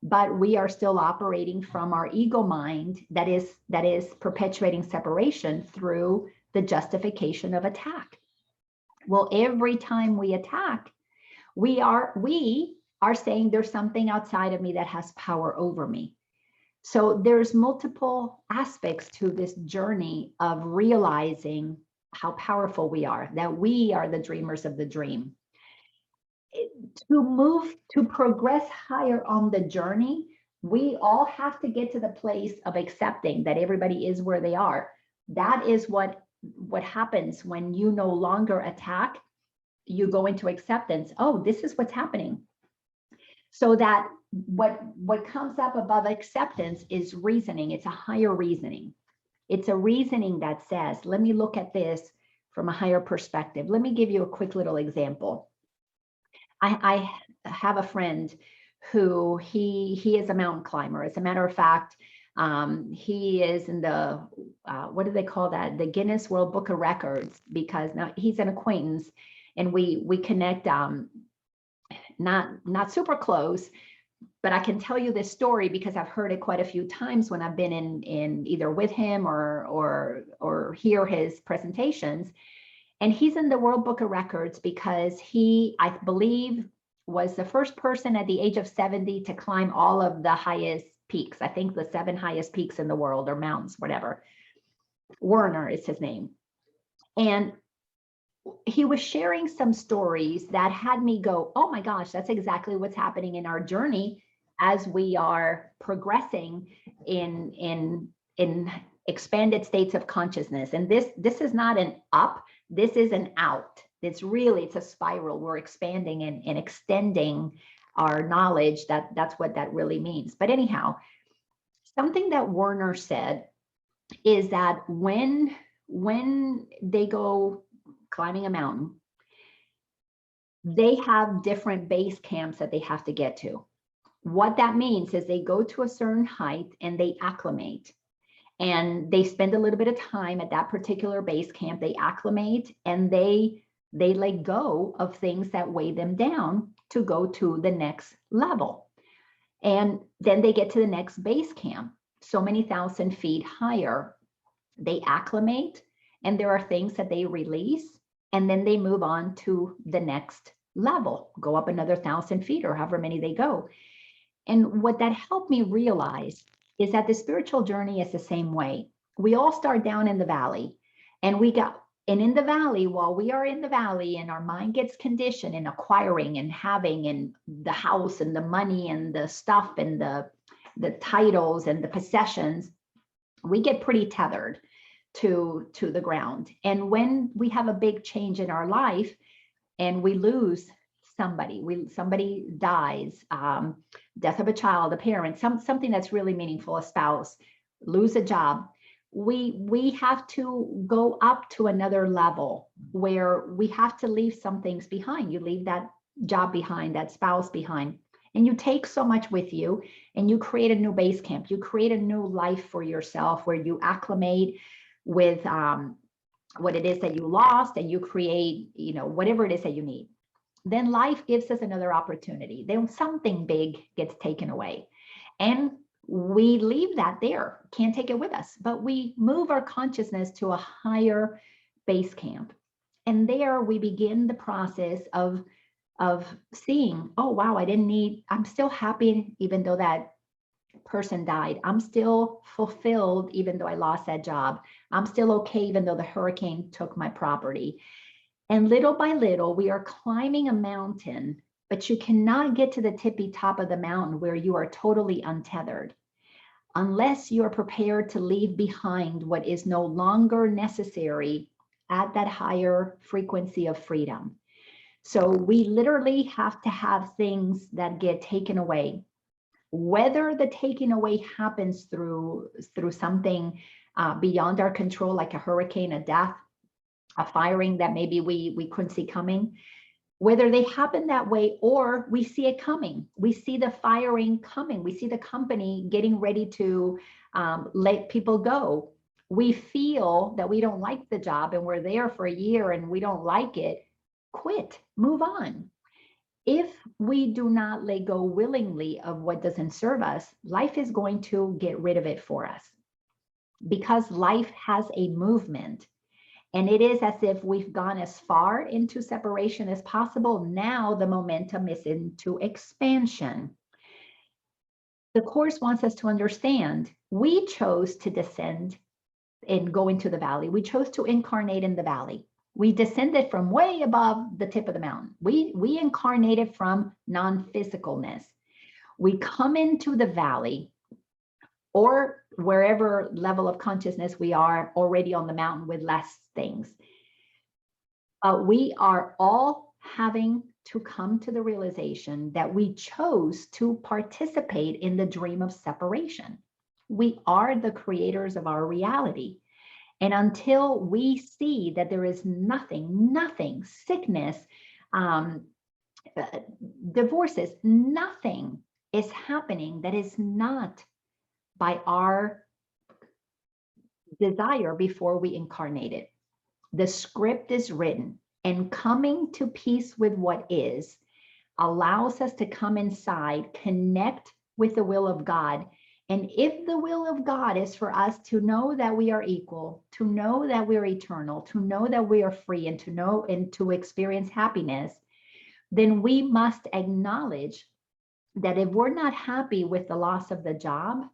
[SPEAKER 1] but we are still operating from our ego mind that is perpetuating separation through the justification of attack. Well, every time we attack, we are saying there's something outside of me that has power over me. So there's multiple aspects to this journey of realizing how powerful we are, that we are the dreamers of the dream. To progress higher on the journey, we all have to get to the place of accepting that everybody is where they are. That is what happens when you no longer attack. You go into acceptance. Oh, this is what's happening. So that what comes up above acceptance is reasoning. It's a higher reasoning. It's a reasoning that says, let me look at this from a higher perspective. Let me give you a quick little example. I have a friend who he is a mountain climber. As a matter of fact, he is in the, what do they call that? The Guinness World Book of Records, because now he's an acquaintance and we connect, not super close, but I can tell you this story because I've heard it quite a few times when I've been in either with him or hear his presentations. And he's in the World Book of Records because he, I believe, was the first person at the age of 70 to climb all of the highest peaks. I think the 7 highest peaks in the world, or mountains, whatever. Werner is his name. And he was sharing some stories that had me go, oh my gosh, that's exactly what's happening in our journey as we are progressing in expanded states of consciousness. And this is not an up, this is an out. It's a spiral. We're expanding and extending our knowledge. That's what that really means. But anyhow, something that Werner said is that when they go climbing a mountain, they have different base camps that they have to get to. What that means is they go to a certain height and they acclimate. And they spend a little bit of time at that particular base camp. They acclimate and they let go of things that weigh them down to go to the next level. And then they get to the next base camp, so many thousand feet higher. They acclimate and there are things that they release, and then they move on to the next level, go up another 1,000 feet or however many they go. And what that helped me realize is that the spiritual journey is the same way. We all start down in the valley, and in the valley, while we are in the valley and our mind gets conditioned in acquiring and having and the house and the money and the stuff and the titles and the possessions, we get pretty tethered to the ground. And when we have a big change in our life and we lose somebody dies, death of a child, a parent, something that's really meaningful, a spouse, lose a job, we have to go up to another level where we have to leave some things behind. You leave that job behind, that spouse behind, and you take so much with you, and you create a new base camp. You create a new life for yourself where you acclimate with what it is that you lost, and you create, whatever it is that you need. Then life gives us another opportunity. Then something big gets taken away, and we leave that there, can't take it with us, but we move our consciousness to a higher base camp. And there we begin the process of seeing, oh, wow, I'm still happy, even though that person died. I'm still fulfilled even though I lost that job. I'm still okay even though the hurricane took my property. And little by little, we are climbing a mountain, but you cannot get to the tippy top of the mountain where you are totally untethered unless you are prepared to leave behind what is no longer necessary at that higher frequency of freedom. So we literally have to have things that get taken away. Whether the taking away happens through something beyond our control, like a hurricane, a death, a firing that maybe we couldn't see coming, whether they happen that way or we see it coming, we see the firing coming, we see the company getting ready to let people go. We feel that we don't like the job and we're there for a year and we don't like it, quit, move on. If we do not let go willingly of what doesn't serve us, life is going to get rid of it for us, because life has a movement. And it is as if we've gone as far into separation as possible. Now the momentum is into expansion. The Course wants us to understand we chose to descend and go into the valley. We chose to incarnate in the valley. We descended from way above the tip of the mountain. We incarnated from non-physicalness. We come into the valley, or wherever level of consciousness we are already on the mountain with less things. We are all having to come to the realization that we chose to participate in the dream of separation. We are the creators of our reality. And until we see that there is nothing, sickness, divorces, nothing is happening that is not by our desire before we incarnated. The script is written, and coming to peace with what is allows us to come inside, connect with the will of God. And if the will of God is for us to know that we are equal, to know that we're eternal, to know that we are free, and to know and to experience happiness, then we must acknowledge that if we're not happy with the loss of the job,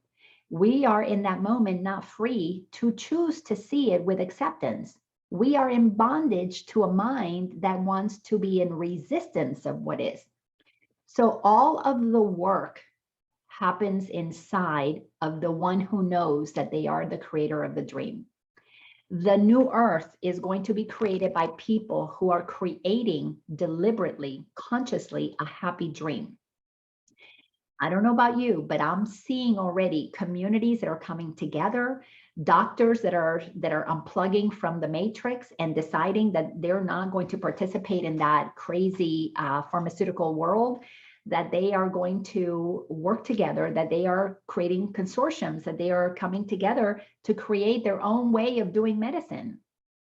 [SPEAKER 1] we are in that moment not free to choose to see it with acceptance. We are in bondage to a mind that wants to be in resistance of what is. So all of the work happens inside of the one who knows that they are the creator of the dream. The new earth is going to be created by people who are creating deliberately, consciously, a happy dream. I don't know about you, but I'm seeing already communities that are coming together, doctors that are unplugging from the matrix and deciding that they're not going to participate in that crazy pharmaceutical world, that they are going to work together, that they are creating consortiums, that they are coming together to create their own way of doing medicine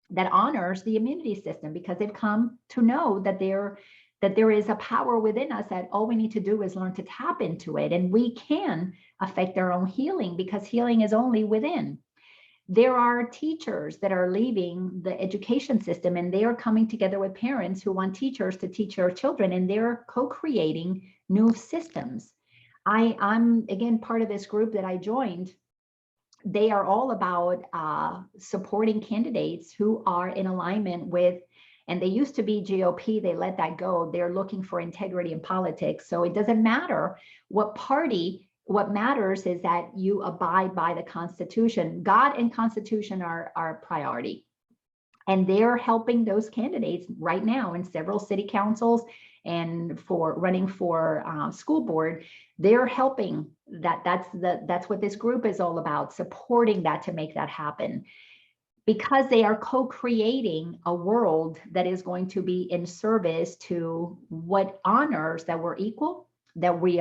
[SPEAKER 1] that honors the immunity system, because they've come to know that there is a power within us that all we need to do is learn to tap into it, and we can affect our own healing, because healing is only within. There are teachers that are leaving the education system, and they are coming together with parents who want teachers to teach their children, and they're co-creating new systems. I'm again part of this group that I joined. They are all about supporting candidates who are in alignment with, and they used to be GOP, they let that go. They're looking for integrity in politics. So it doesn't matter what party, what matters is that you abide by the Constitution. God and Constitution are our priority. And they're helping those candidates right now in several city councils and for running for school board. They're helping that's what this group is all about, supporting that to make that happen, because they are co-creating a world that is going to be in service to what honors that we're equal, that we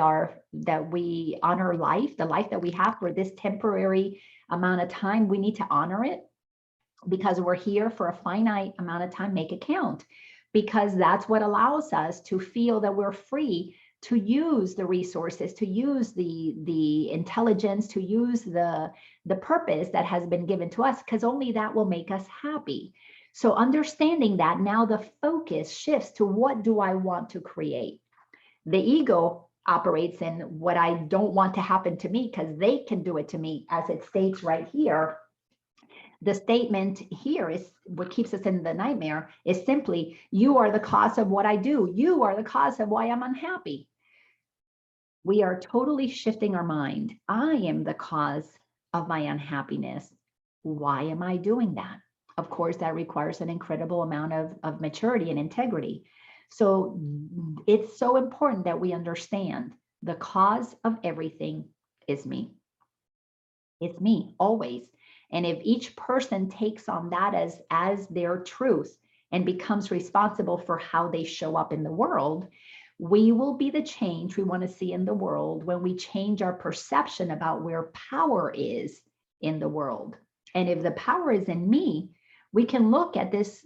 [SPEAKER 1] honor life, the life that we have for this temporary amount of time. We need to honor it, because we're here for a finite amount of time. Make it count, because that's what allows us to feel that we're free to use the resources, to use the intelligence, to use the purpose that has been given to us, because only that will make us happy. So understanding that, now the focus shifts to what do I want to create? The ego operates in what I don't want to happen to me because they can do it to me, as it states right here. The statement here is what keeps us in the nightmare is simply, you are the cause of what I do. You are the cause of why I'm unhappy. We are totally shifting our mind. I am the cause of my unhappiness. Why am I doing that? Of course, that requires an incredible amount of maturity and integrity. So it's so important that we understand the cause of everything is me. It's me, always. And if each person takes on that as their truth and becomes responsible for how they show up in the world, we will be the change we want to see in the world when we change our perception about where power is in the world. And if the power is in me, we can look at this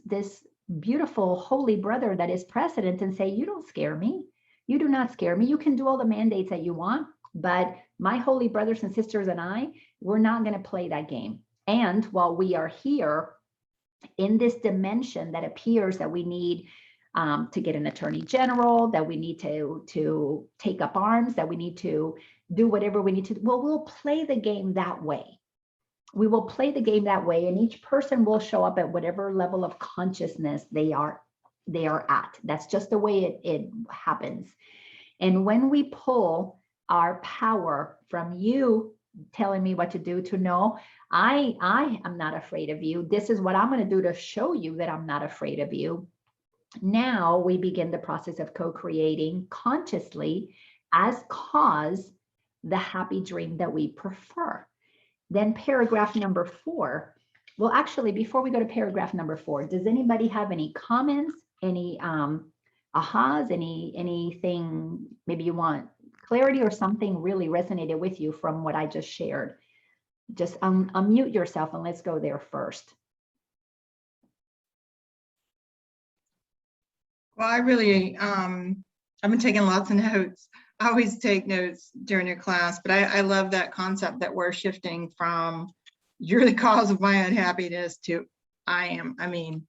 [SPEAKER 1] beautiful holy brother that is president and say, you don't scare me. You do not scare me. You can do all the mandates that you want, but my holy brothers and sisters and I, we're not going to play that game. And while we are here in this dimension that appears that we need to get an attorney general, that we need to take up arms, that we need to do whatever we need to, well, we'll play the game that way. We will play the game that way, and each person will show up at whatever level of consciousness they are at. That's just the way it happens. And when we pull our power from you telling me what to do to know, I am not afraid of you. This is what I'm going to do to show you that I'm not afraid of you. Now we begin the process of co-creating consciously as cause the happy dream that we prefer. Then paragraph number 4. Well, actually, before we go to paragraph number 4, does anybody have any comments, any ahas, anything maybe you want clarity or something really resonated with you from what I just shared? Just unmute yourself and let's go there first.
[SPEAKER 3] Well, I really, I've been taking lots of notes. I always take notes during your class, but I love that concept that we're shifting from you're the cause of my unhappiness to I am. I mean,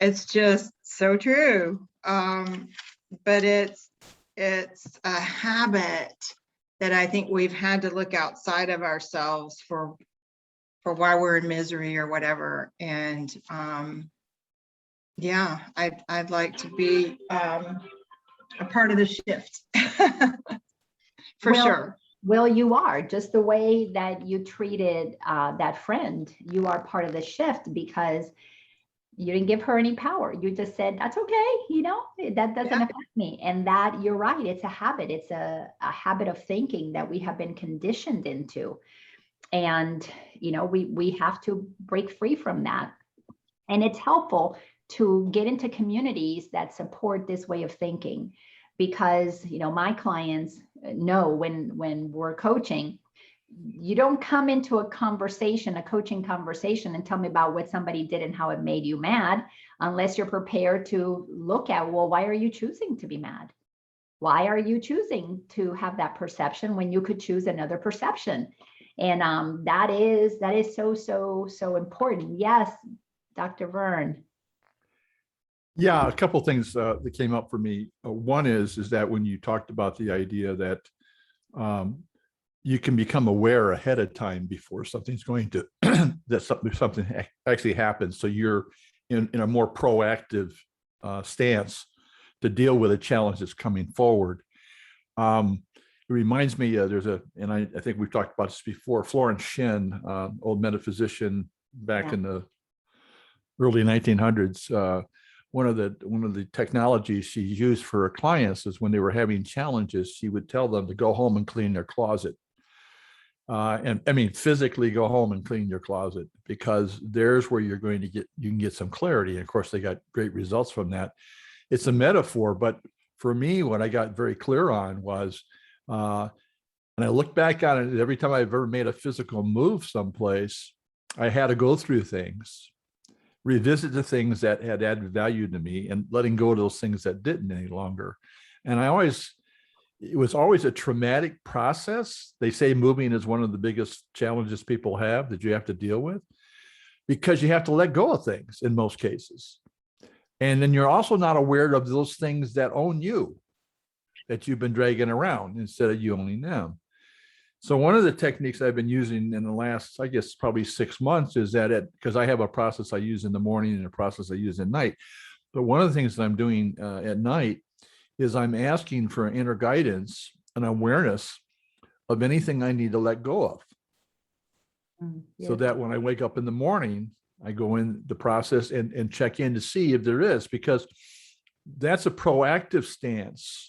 [SPEAKER 3] it's just so true. But it's a habit that I think we've had to look outside of ourselves for why we're in misery or whatever. And yeah, I'd like to be a part of the shift for sure.
[SPEAKER 1] Well, you are, just the way that you treated that friend. You are part of the shift because you didn't give her any power. You just said, that's okay, you know, that doesn't affect me. And that, you're right, it's a habit. It's a habit of thinking that we have been conditioned into. And, you know, we have to break free from that. And it's helpful to get into communities that support this way of thinking, because, you know, my clients know when we're coaching, you don't come into a conversation, a coaching conversation, and tell me about what somebody did and how it made you mad, unless you're prepared to look at, well, why are you choosing to be mad? Why are you choosing to have that perception when you could choose another perception? And that is so important. Yes, Dr. Vern.
[SPEAKER 2] Yeah, a couple of things that came up for me. One is that when you talked about the idea that you can become aware ahead of time before something's going to that something actually happens, so you're in a more proactive stance to deal with a challenge that's coming forward. It reminds me, and I think we've talked about this before, Florence Shen, old metaphysician back in the early 1900s. One of the technologies she used for her clients is when they were having challenges, she would tell them to go home and clean their closet. And I mean, physically go home and clean your closet, because there's where you can get some clarity. And of course, they got great results from that. It's a metaphor, but for me, what I got very clear on was, and I look back on it, every time I've ever made a physical move someplace, I had to go through things, revisit the things that had added value to me, and letting go of those things that didn't any longer. And it was always a traumatic process. They say moving is one of the biggest challenges people have that you have to deal with, because you have to let go of things in most cases. And then you're also not aware of those things that own you. that you've been dragging around instead of you owning them. So one of the techniques I've been using in the last, I guess, probably 6 months is that because I have a process I use in the morning and a process I use at night. But one of the things that I'm doing at night is I'm asking for inner guidance and awareness of anything I need to let go of. So that when I wake up in the morning, I go in the process and check in to see if there is, because that's a proactive stance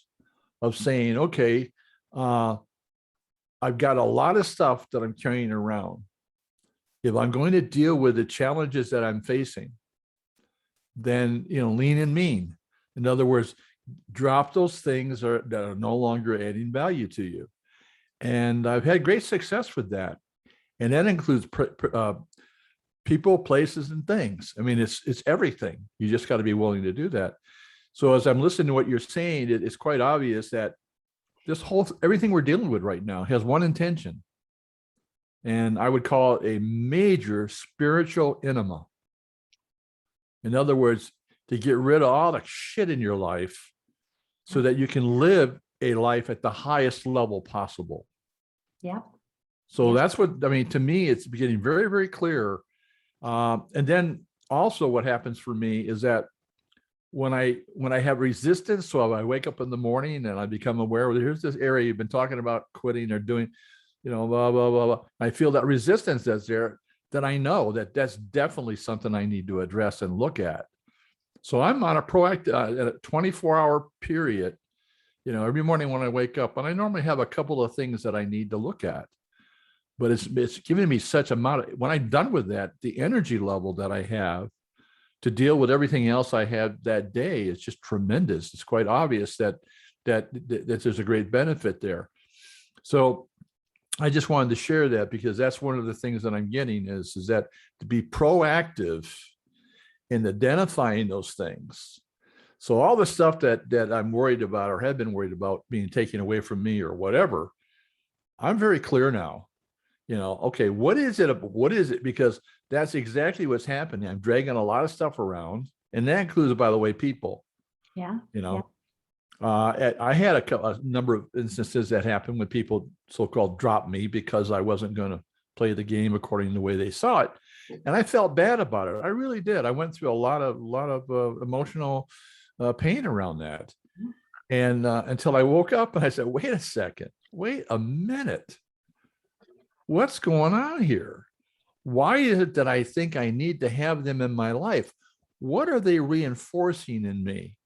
[SPEAKER 2] of saying, okay, I've got a lot of stuff that I'm carrying around. If I'm going to deal with the challenges that I'm facing, then, lean and mean. In other words, drop those things that are no longer adding value to you. And I've had great success with that. And that includes people, places, and things. I mean, it's everything. You just got to be willing to do that. So as I'm listening to what you're saying, it's quite obvious that everything we're dealing with right now has one intention. And I would call it a major spiritual enema. In other words, to get rid of all the shit in your life so that you can live a life at the highest level possible.
[SPEAKER 1] Yeah.
[SPEAKER 2] So that's what, I mean, to me, it's getting very, very clear. And then also what happens for me is that when I have resistance, so I wake up in the morning and I become aware, well, here's this area you've been talking about quitting or doing, blah, blah, blah, blah. I feel that resistance that's there, then I know that that's definitely something I need to address and look at. So I'm on a proactive, a 24-hour period, every morning when I wake up, and I normally have a couple of things that I need to look at. But it's giving me such when I'm done with that, the energy level that I have to deal with everything else I had that day is just tremendous. It's quite obvious that there's a great benefit there. So I just wanted to share that because that's one of the things that I'm getting is that to be proactive in identifying those things. So all the stuff that I'm worried about or have been worried about being taken away from me or whatever, I'm very clear now. Okay, what is it? What is it? Because that's exactly what's happening. I'm dragging a lot of stuff around, and that includes, by the way, people.
[SPEAKER 1] Yeah.
[SPEAKER 2] I had a number of instances that happened when people so-called dropped me because I wasn't going to play the game according to the way they saw it, and I felt bad about it. I really did. I went through a lot of emotional pain around that, and until I woke up and I said, "Wait a second, wait a minute." What's going on here? Why is it that I think I need to have them in my life? What are they reinforcing in me?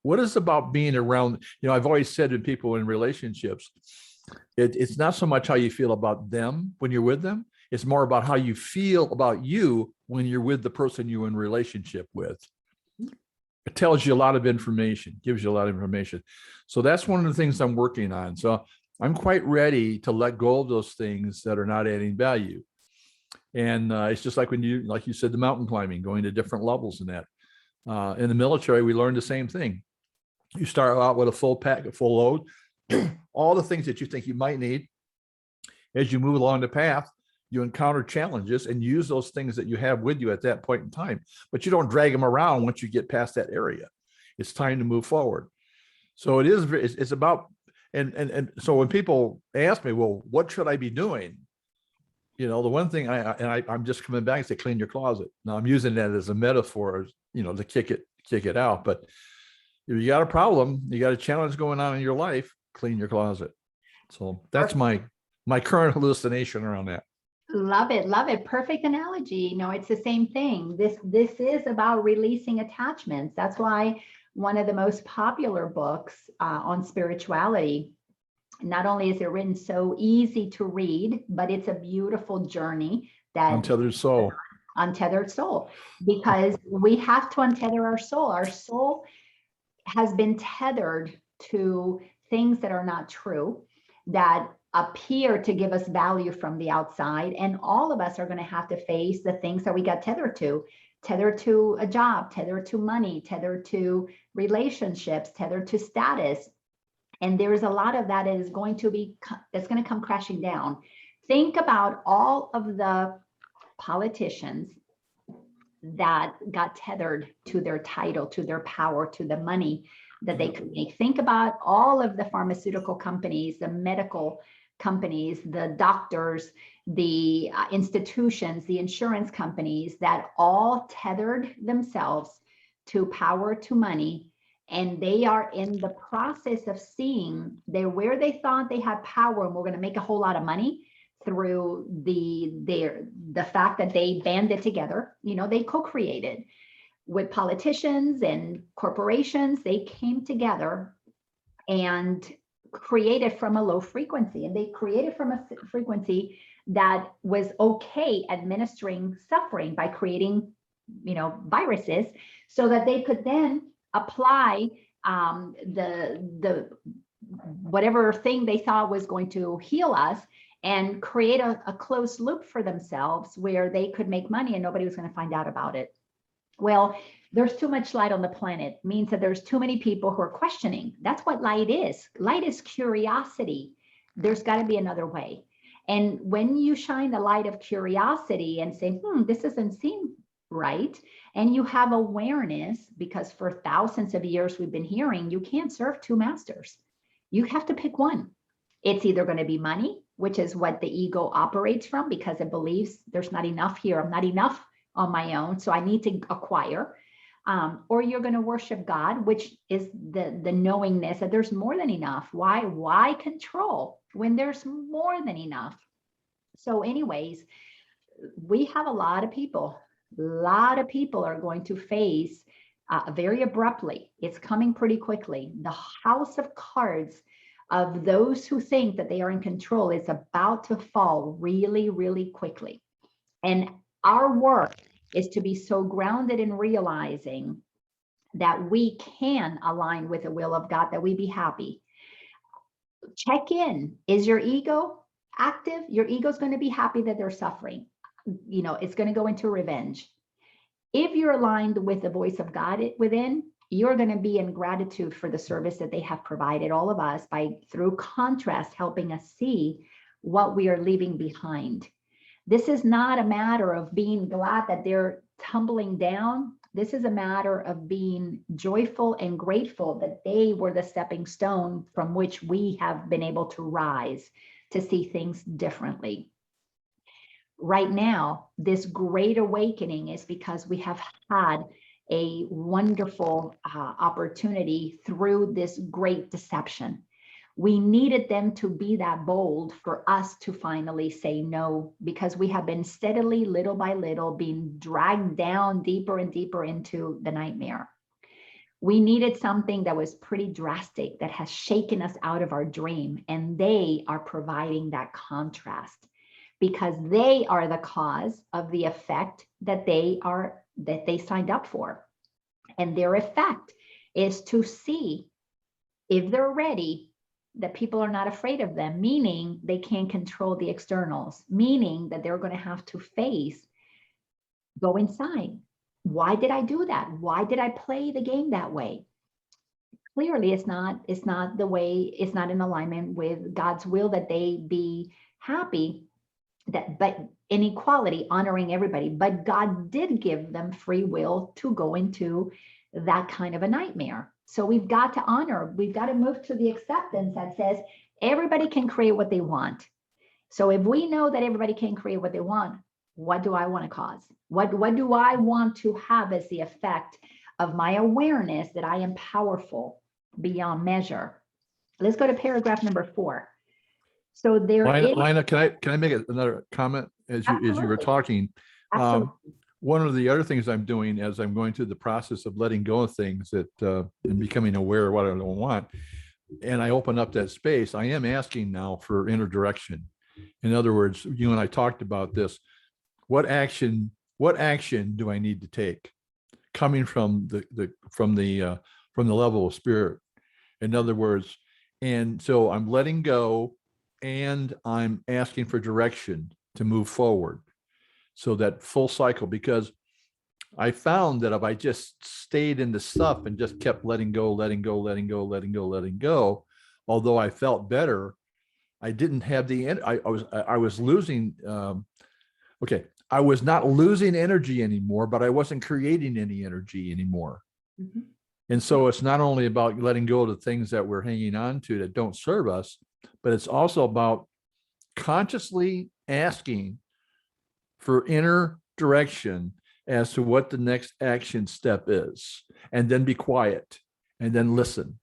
[SPEAKER 2] What is about being around? I've always said to people in relationships, it's not so much how you feel about them when you're with them. It's more about how you feel about you when you're with the person you're in relationship with. It tells you a lot of information, gives you a lot of information. So that's one of the things I'm working on. So I'm quite ready to let go of those things that are not adding value. And it's just like like you said, the mountain climbing, going to different levels in that. In the military, we learned the same thing. You start out with a full pack, a full load, all the things that you think you might need. As you move along the path, you encounter challenges and use those things that you have with you at that point in time. But you don't drag them around once you get past that area. It's time to move forward. So it's about, and so when people ask me, well, what should I be doing? The one thing I'm just coming back and say, clean your closet. Now I'm using that as a metaphor, to kick it out. But if you got a problem, you got a challenge going on in your life, clean your closet. So that's my current hallucination around that.
[SPEAKER 1] Love it. Love it. Perfect analogy. It's the same thing. This is about releasing attachments. That's why one of the most popular books on spirituality, not only is it written so easy to read, but it's a beautiful journey that
[SPEAKER 2] Untethered Soul.
[SPEAKER 1] Untethered Soul, because we have to untether our soul. Our soul has been tethered to things that are not true, that appear to give us value from the outside. And all of us are going to have to face the things that we got tethered to a job, tethered to money, tethered to relationships, tethered to status. And there's a lot of that that's going to come crashing down. Think about all of the politicians that got tethered to their title, to their power, to the money. that they could make. Think about all of the pharmaceutical companies, the medical companies, the doctors, the institutions, the insurance companies that all tethered themselves to power, to money. And they are in the process of seeing where they thought they had power and we're going to make a whole lot of money through the fact that they banded together. You know, they co-created with politicians and corporations. They came together and created from a low frequency, and they created from a frequency that was okay administering suffering by creating, you know, viruses, so that they could then apply the whatever thing they thought was going to heal us and create a closed loop for themselves where they could make money and nobody was going to find out about it. Well, there's too much light on the planet, means that there's too many people who are questioning. That's what light is. Light is curiosity. There's got to be another way. And when you shine the light of curiosity and say, this doesn't seem right, and you have awareness, because for thousands of years we've been hearing you can't serve two masters. You have to pick one. It's either going to be money, which is what the ego operates from, because it believes there's not enough here. I'm not enough on my own, so I need to acquire. Or you're going to worship God, which is the knowingness that there's more than enough. Why control when there's more than enough? So anyways, we have a lot of people are going to face very abruptly. It's coming pretty quickly. The house of cards of those who think that they are in control is about to fall really, really quickly. And our work is to be so grounded in realizing that we can align with the will of God, that we be happy. Check in. Is your ego active? Your ego is going to be happy that they're suffering. You know, it's going to go into revenge. If you're aligned with the voice of God within, you're going to be in gratitude for the service that they have provided all of us by, through contrast, helping us see what we are leaving behind. This is not a matter of being glad that they're tumbling down. This is a matter of being joyful and grateful that they were the stepping stone from which we have been able to rise to see things differently. Right now, this great awakening is because we have had a wonderful opportunity through this great deception. We needed them to be that bold for us to finally say no, because we have been steadily, little by little, being dragged down deeper and deeper into the nightmare. We needed something that was pretty drastic, that has shaken us out of our dream, and they are providing that contrast, because they are the cause of the effect that they signed up for. And their effect is to see if they're ready, that people are not afraid of them, meaning they can't control the externals, meaning that they're going to have to go inside. Why did I do that? Why did I play the game that way? Clearly, it's not the way, it's not in alignment with God's will that they be happy, but in equality, honoring everybody. But God did give them free will to go into that kind of a nightmare. So we've got to honor, we've got to move to the acceptance that says everybody can create what they want. So if we know that everybody can create what they want, what do I want to cause? What do I want to have as the effect of my awareness that I am powerful beyond measure? Let's go to paragraph number 4. So there is,
[SPEAKER 2] Laina, can I make another comment as you were talking? One of the other things I'm doing as I'm going through the process of letting go of things that and becoming aware of what I don't want, and I open up that space, I am asking now for inner direction. In other words, you and I talked about this. What action do I need to take, coming from the level of spirit? In other words, and so I'm letting go, and I'm asking for direction to move forward. So that full cycle, because I found that if I just stayed in the stuff and just kept letting go, although I felt better, I didn't have the end. I was losing. I was not losing energy anymore, but I wasn't creating any energy anymore. And so it's not only about letting go of the things that we're hanging on to that don't serve us, but it's also about consciously asking for inner direction as to what the next action step is, and then be quiet and then listen.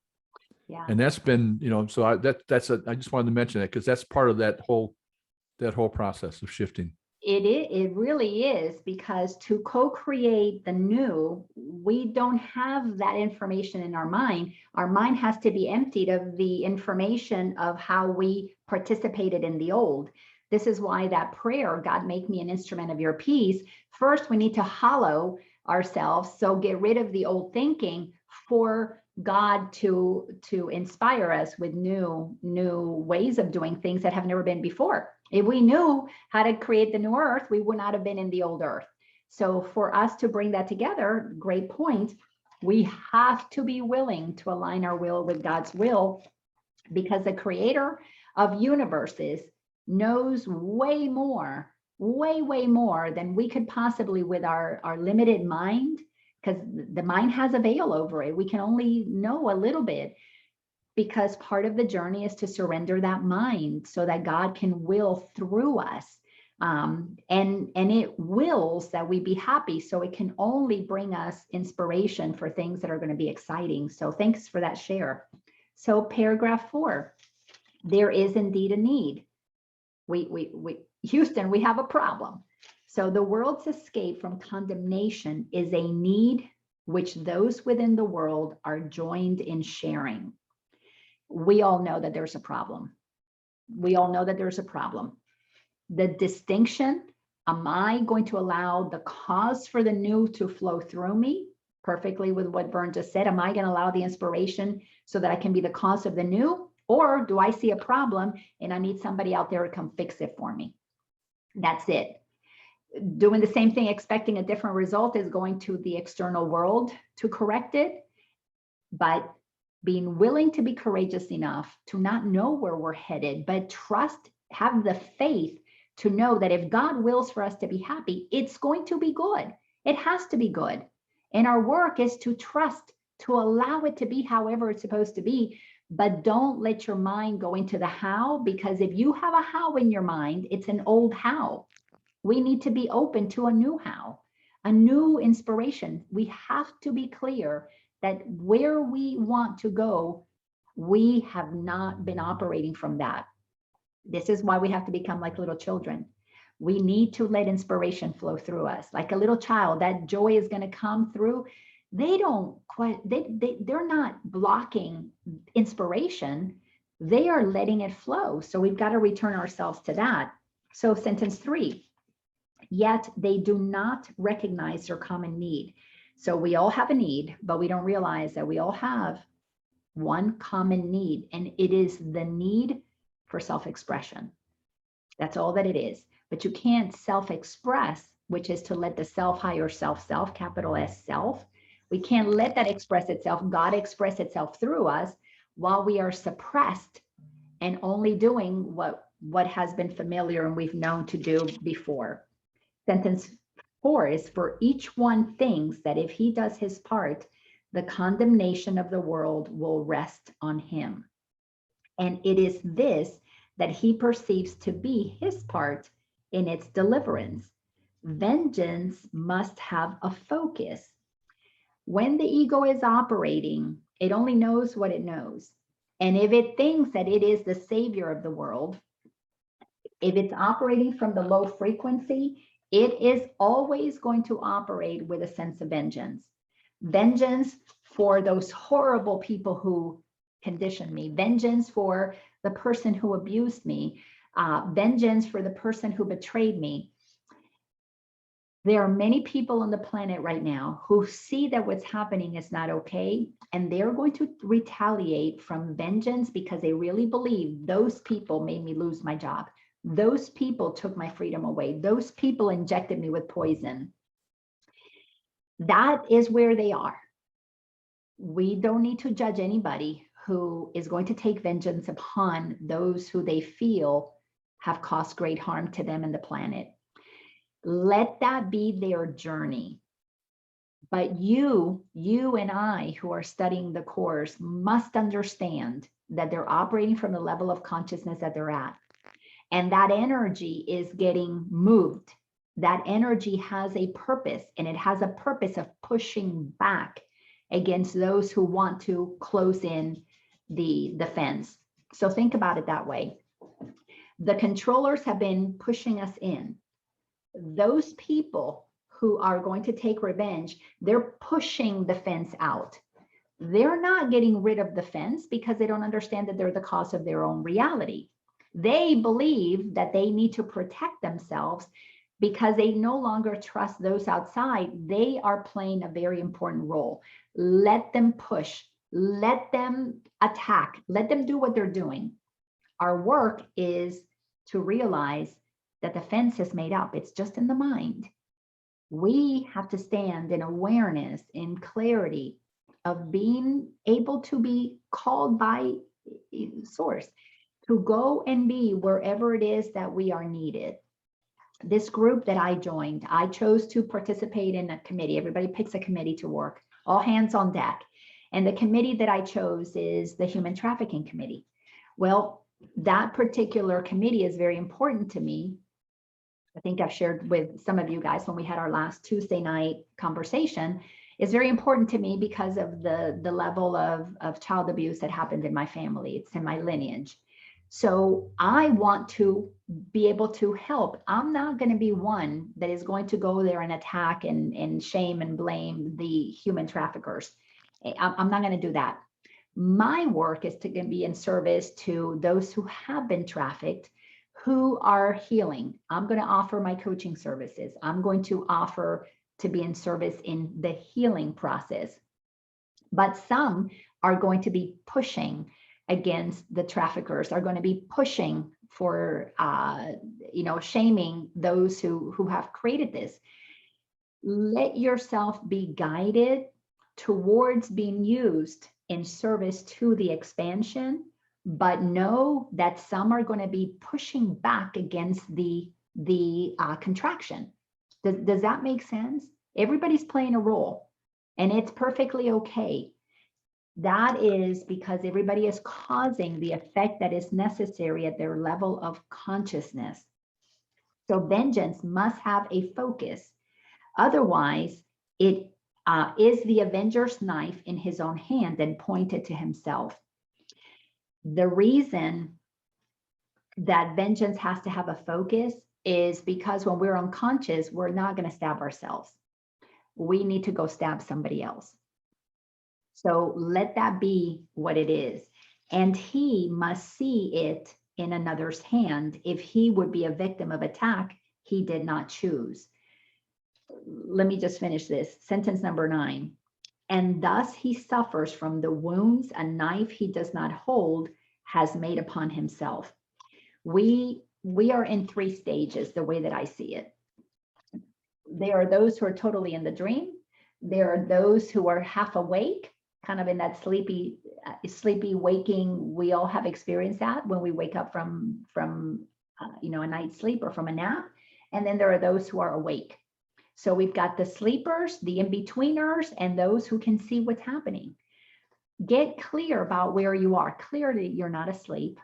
[SPEAKER 1] Yeah.
[SPEAKER 2] And that's been, so I just wanted to mention it because that's part of that whole process of shifting.
[SPEAKER 1] It really is, because to co-create the new, we don't have that information in our mind. Our mind has to be emptied of the information of how we participated in the old. This is why that prayer, God, make me an instrument of your peace. First, we need to hollow ourselves. So get rid of the old thinking for God to inspire us with new ways of doing things that have never been before. If we knew how to create the new earth, we would not have been in the old earth. So for us to bring that together, great point, we have to be willing to align our will with God's will, because the creator of universes knows way more than we could possibly with our limited mind, because the mind has a veil over it. We can only know a little bit, because part of the journey is to surrender that mind so that God can will through us. And it wills that we be happy. So it can only bring us inspiration for things that are going to be exciting. So thanks for that share. So paragraph 4, there is indeed a need. Houston, we have a problem. So the world's escape from condemnation is a need which those within the world are joined in sharing. We all know that there's a problem. We all know that there's a problem. The distinction, am I going to allow the cause for the new to flow through me? Perfectly with what Vern just said. Am I going to allow the inspiration so that I can be the cause of the new? Or do I see a problem and I need somebody out there to come fix it for me? That's it. Doing the same thing, expecting a different result, is going to the external world to correct it. But being willing to be courageous enough to not know where we're headed, but trust, have the faith to know that if God wills for us to be happy, it's going to be good. It has to be good. And our work is to trust, to allow it to be however it's supposed to be, but don't let your mind go into the how, because if you have a how in your mind, it's an old how. We need to be open to a new how, a new inspiration. We have to be clear that where we want to go, we have not been operating from that. This is why we have to become like little children. We need to let inspiration flow through us. Like a little child, that joy is going to come through. They're not blocking inspiration. They are letting it flow. So we've got to return ourselves to that. So sentence 3, yet they do not recognize their common need. So we all have a need, but we don't realize that we all have one common need, and it is the need for self-expression. That's all that it is. But you can't self-express, which is to let the self, higher self, capital S, self. We can't let that express itself, God express itself through us, while we are suppressed and only doing what has been familiar and we've known to do before. Sentence 4 is, for each one thinks that if he does his part, the condemnation of the world will rest on him. And it is this that he perceives to be his part in its deliverance. Vengeance must have a focus. When the ego is operating, it only knows what it knows. And if it thinks that it is the savior of the world, if it's operating from the low frequency, it is always going to operate with a sense of vengeance. Vengeance for those horrible people who conditioned me, vengeance for the person who abused me, vengeance for the person who betrayed me. There are many people on the planet right now who see that what's happening is not okay, and they're going to retaliate from vengeance because they really believe those people made me lose my job. Those people took my freedom away. Those people injected me with poison. That is where they are. We don't need to judge anybody who is going to take vengeance upon those who they feel have caused great harm to them and the planet. Let that be their journey. But you and I who are studying the course must understand that they're operating from the level of consciousness that they're at. And that energy is getting moved. That energy has a purpose, and it has a purpose of pushing back against those who want to close in the fence. So think about it that way. The controllers have been pushing us in. Those people who are going to take revenge, they're pushing the fence out. They're not getting rid of the fence because they don't understand that they're the cause of their own reality. They believe that they need to protect themselves because they no longer trust those outside. They are playing a very important role. Let them push, let them attack, let them do what they're doing. Our work is to realize that the fence is made up. It's just in the mind. We have to stand in awareness, in clarity of being able to be called by source, to go and be wherever it is that we are needed. This group that I joined, I chose to participate in a committee. Everybody picks a committee to work, all hands on deck. And the committee that I chose is the Human Trafficking Committee. Well, that particular committee is very important to me. I think I've shared with some of you guys when we had our last Tuesday night conversation. It's very important to me because of the level of child abuse that happened in my family. It's in my lineage. So I want to be able to help. I'm not going to be one that is going to go there and attack and shame and blame the human traffickers. I'm not going to do that. My work is to be in service to those who have been trafficked, who are healing. I'm going to offer my coaching services. I'm going to offer to be in service in the healing process. But some are going to be pushing against the traffickers, are going to be pushing for, shaming those who have created this. Let yourself be guided towards being used in service to the expansion, but know that some are going to be pushing back against the contraction. Does that make sense? Everybody's playing a role, and it's perfectly okay. That is because everybody is causing the effect that is necessary at their level of consciousness. So vengeance must have a focus. Otherwise, it is the avenger's knife in his own hand and pointed to himself. The reason that vengeance has to have a focus is because when we're unconscious, we're not going to stab ourselves. We need to go stab somebody else. So let that be what it is. And he must see it in another's hand. If he would be a victim of attack, he did not choose. Let me just finish this. Sentence number 9. And thus he suffers from the wounds a knife he does not hold has made upon himself. We are in 3 stages, the way that I see it. There are those who are totally in the dream. There are those who are half awake, kind of in that sleepy waking. We all have experienced that when we wake up from a night's sleep or from a nap. And then there are those who are awake. So we've got the sleepers, the in-betweeners, and those who can see what's happening. Get clear about where you are. Clearly, you're not asleep.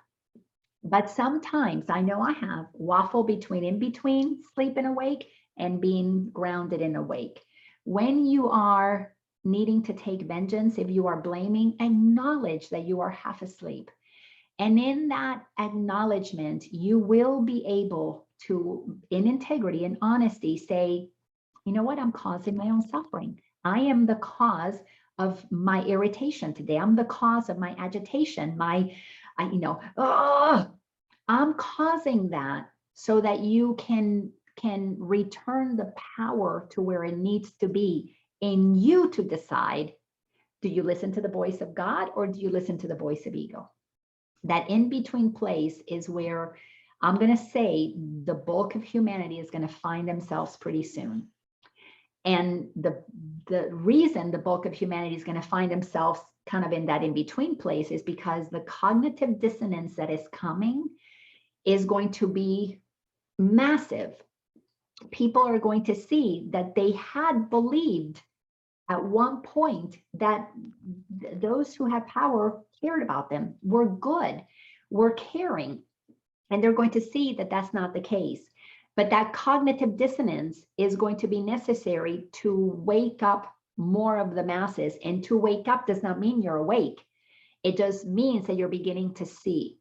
[SPEAKER 1] But sometimes, I know I have, waffle between in-between sleep and awake and being grounded and awake. When you are needing to take vengeance, if you are blaming, acknowledge that you are half asleep. And in that acknowledgement, you will be able to, in integrity and honesty, say, you know what, I'm causing my own suffering. I am the cause of my irritation today. I'm the cause of my agitation, I'm causing that so that you can return the power to where it needs to be in you to decide, do you listen to the voice of God or do you listen to the voice of ego? That in-between place is where I'm going to say the bulk of humanity is going to find themselves pretty soon. And the reason the bulk of humanity is going to find themselves kind of in that in-between place is because the cognitive dissonance that is coming is going to be massive. People are going to see that they had believed at one point that those who had power cared about them, were good, were caring, and they're going to see that that's not the case. But that cognitive dissonance is going to be necessary to wake up more of the masses. And to wake up does not mean you're awake. It just means that you're beginning to see.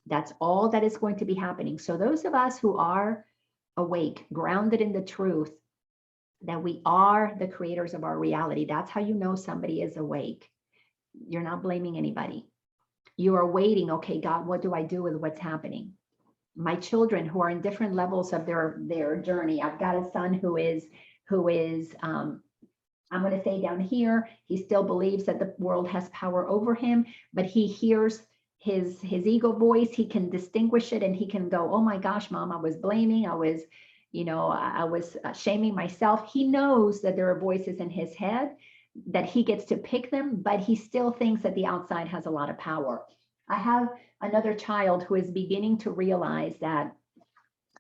[SPEAKER 1] That's all that is going to be happening. So those of us who are awake, grounded in the truth, that we are the creators of our reality, that's how you know somebody is awake. You're not blaming anybody. You are waiting, okay, God, what do I do with what's happening? My children who are in different levels of their journey. I've got a son who is I'm going to say down here, he still believes that the world has power over him, but he hears his ego voice. He can distinguish it, and he can go, oh my gosh, Mom, I was blaming, I was shaming myself. He knows that there are voices in his head, that he gets to pick them, but he still thinks that the outside has a lot of power. I have another child who is beginning to realize that,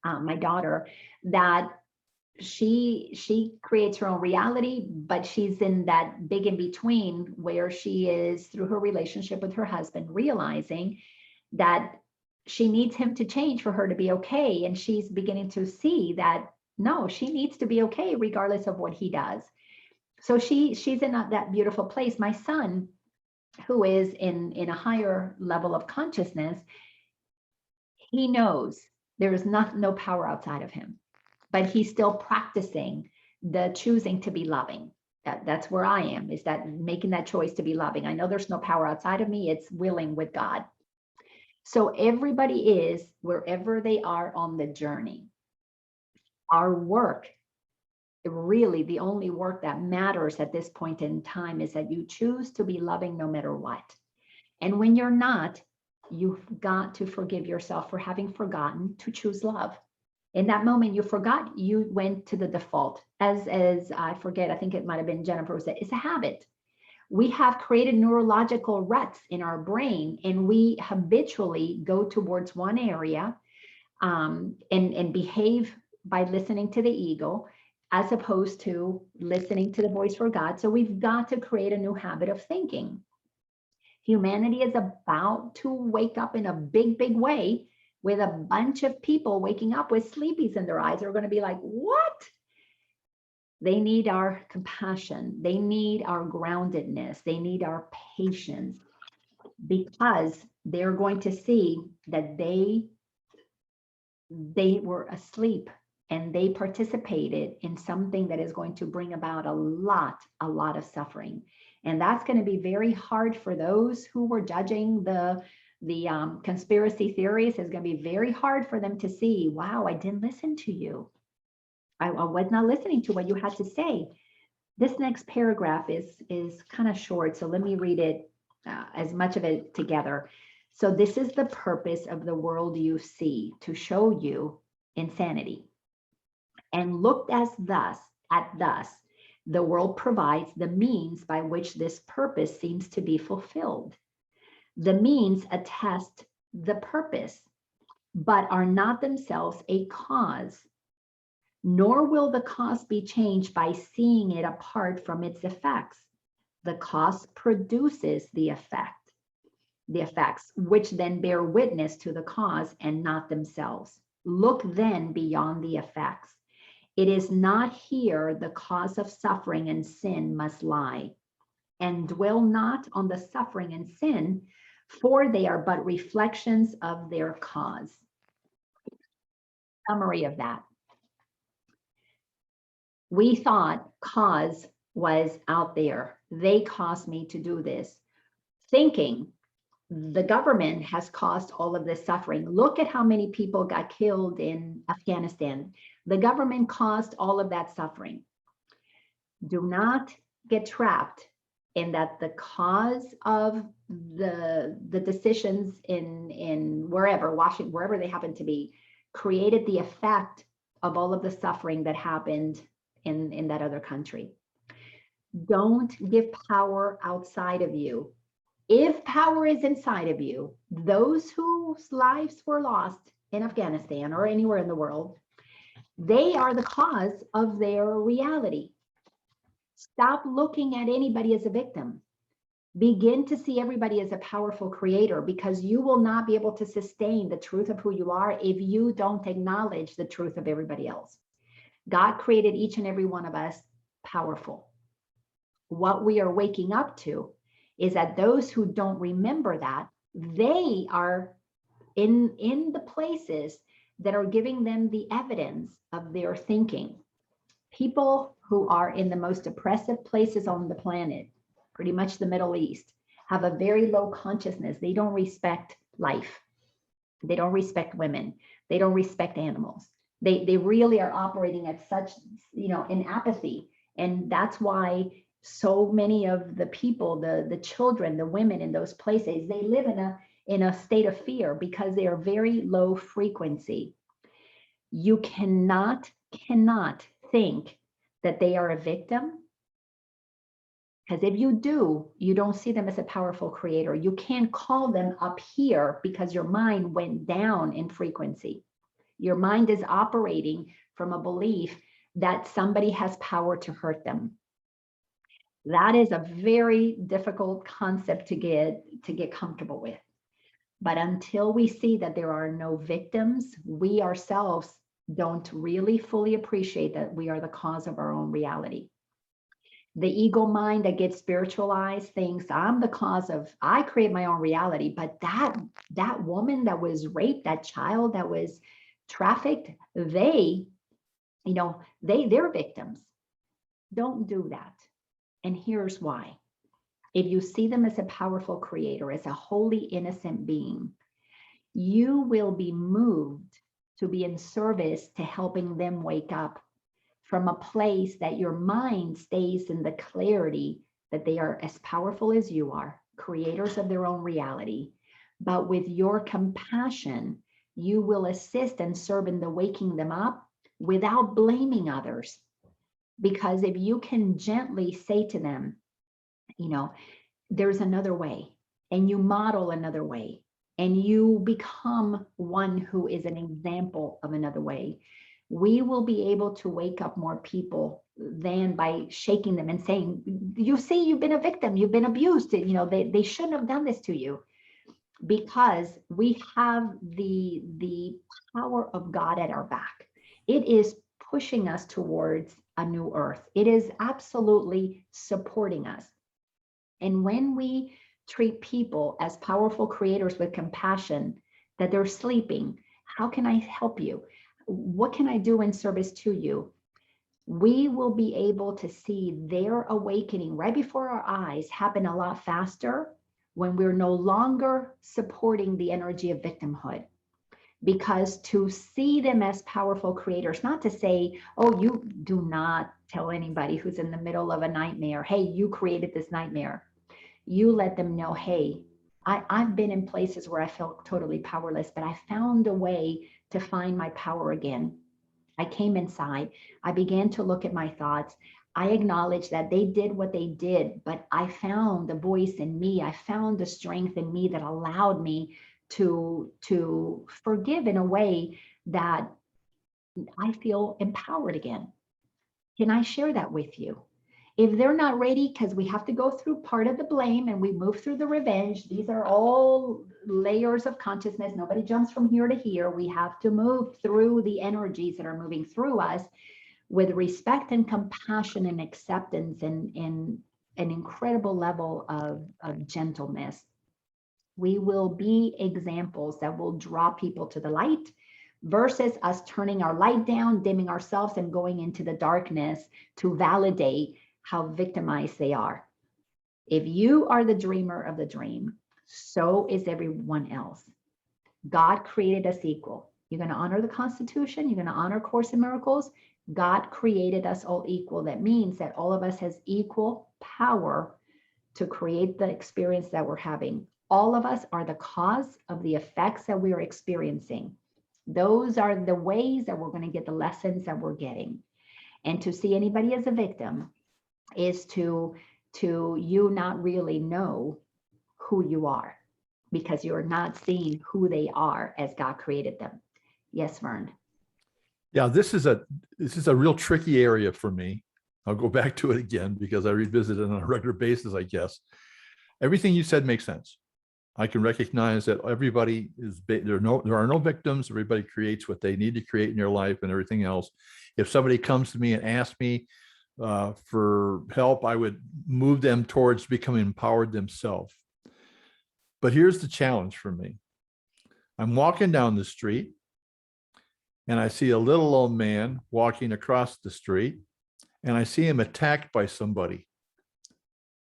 [SPEAKER 1] my daughter, that she creates her own reality, but she's in that big in between where she is, through her relationship with her husband, realizing that she needs him to change for her to be okay. And she's beginning to see that, no, she needs to be okay regardless of what he does. So she's in that beautiful place. My son, who is in a higher level of consciousness, he knows there is no power outside of him, but he's still practicing the choosing to be loving. That's where I am, is that making that choice to be loving. I know there's no power outside of me. It's willing with God. So everybody is wherever they are on the journey. Our work, really the only work that matters at this point in time, is that you choose to be loving no matter what. And when you're not, you've got to forgive yourself for having forgotten to choose love. In that moment, you forgot, you went to the default. As I forget, I think it might have been Jennifer who said, it's a habit. We have created neurological ruts in our brain, and we habitually go towards one area and behave by listening to the ego, as opposed to listening to the voice for God. So we've got to create a new habit of thinking. Humanity is about to wake up in a big, big way, with a bunch of people waking up with sleepies in their eyes. They're going to be like, what? They need our compassion. They need our groundedness. They need our patience, because they're going to see that they were asleep and they participated in something that is going to bring about a lot of suffering. And that's going to be very hard for those who were judging the conspiracy theories. It's going to be very hard for them to see, wow, I didn't listen to you. I was not listening to what you had to say. This next paragraph is kind of short, so let me read it, as much of it together. So this is the purpose of the world you see, to show you insanity. And looked at thus, the world provides the means by which this purpose seems to be fulfilled. The means attest the purpose, but are not themselves a cause, nor will the cause be changed by seeing it apart from its effects. The cause produces the effects, which then bear witness to the cause and not themselves. Look then beyond the effects. It is not here the cause of suffering and sin must lie, and dwell not on the suffering and sin, for they are but reflections of their cause. Summary of that. We thought cause was out there. They caused me to do this. Thinking the government has caused all of this suffering. Look at how many people got killed in Afghanistan. The government caused all of that suffering. Do not get trapped in that the cause of the decisions in wherever, Washington, wherever they happen to be, created the effect of all of the suffering that happened in that other country. Don't give power outside of you. If power is inside of you, those whose lives were lost in Afghanistan or anywhere in the world, they are the cause of their reality. Stop looking at anybody as a victim. Begin to see everybody as a powerful creator, because you will not be able to sustain the truth of who you are if you don't acknowledge the truth of everybody else. God created each and every one of us powerful. What we are waking up to is that those who don't remember that, they are in the places that are giving them the evidence of their thinking. People who are in the most oppressive places on the planet, pretty much the Middle East, have a very low consciousness. They don't respect life. They don't respect women. They don't respect animals. They really are operating at such, in apathy. And that's why so many of the people, the children, the women in those places, they live in a state of fear because they are very low frequency. You cannot think that they are a victim, because if you do, you don't see them as a powerful creator. You can't call them up here because your mind went down in frequency. Your mind is operating from a belief that somebody has power to hurt them. That is a very difficult concept to get comfortable with. But until we see that there are no victims, we ourselves don't really fully appreciate that we are the cause of our own reality. The ego mind that gets spiritualized thinks I'm the cause of, I create my own reality, but that woman that was raped, that child that was trafficked, they're victims. Don't do that. And here's why. If you see them as a powerful creator, as a holy, innocent being, you will be moved to be in service to helping them wake up from a place that your mind stays in the clarity that they are as powerful as you are, creators of their own reality. But with your compassion, you will assist and serve in the waking them up without blaming others. Because if you can gently say to them, there's another way, and you model another way, and you become one who is an example of another way, we will be able to wake up more people than by shaking them and saying, you see, you've been a victim, you've been abused, they shouldn't have done this to you. Because we have the power of God at our back. It is pushing us towards a new earth. It is absolutely supporting us. And when we treat people as powerful creators with compassion, that they're sleeping, how can I help you? What can I do in service to you? We will be able to see their awakening right before our eyes happen a lot faster when we're no longer supporting the energy of victimhood. Because to see them as powerful creators, not to say, oh, you do not tell anybody who's in the middle of a nightmare, hey, you created this nightmare. You let them know, hey, I've been in places where I felt totally powerless, but I found a way to find my power again. I came inside, I began to look at my thoughts. I acknowledged that they did what they did, but I found the voice in me. I found the strength in me that allowed me to forgive in a way that I feel empowered again. Can I share that with you? If they're not ready, because we have to go through part of the blame and we move through the revenge, these are all layers of consciousness. Nobody jumps from here to here. We have to move through the energies that are moving through us with respect and compassion and acceptance and an incredible level of gentleness. We will be examples that will draw people to the light versus us turning our light down, dimming ourselves, and going into the darkness to validate how victimized they are. If you are the dreamer of the dream, so is everyone else. God created us equal. You're going to honor the Constitution. You're going to honor Course in Miracles. God created us all equal. That means that all of us has equal power to create the experience that we're having. All of us are the cause of the effects that we are experiencing. Those are the ways that we're going to get the lessons that we're getting. And to see anybody as a victim is to you not really know who you are, because you're not seeing who they are as God created them. Yes, Vern.
[SPEAKER 2] Yeah, this is a real tricky area for me. I'll go back to it again because I revisit it on a regular basis, I guess. Everything you said makes sense. I can recognize that everybody is, there are no victims. Everybody creates what they need to create in their life and everything else. If somebody comes to me and asks me for help, I would move them towards becoming empowered themselves. But here's the challenge for me. I'm walking down the street and I see a little old man walking across the street and I see him attacked by somebody.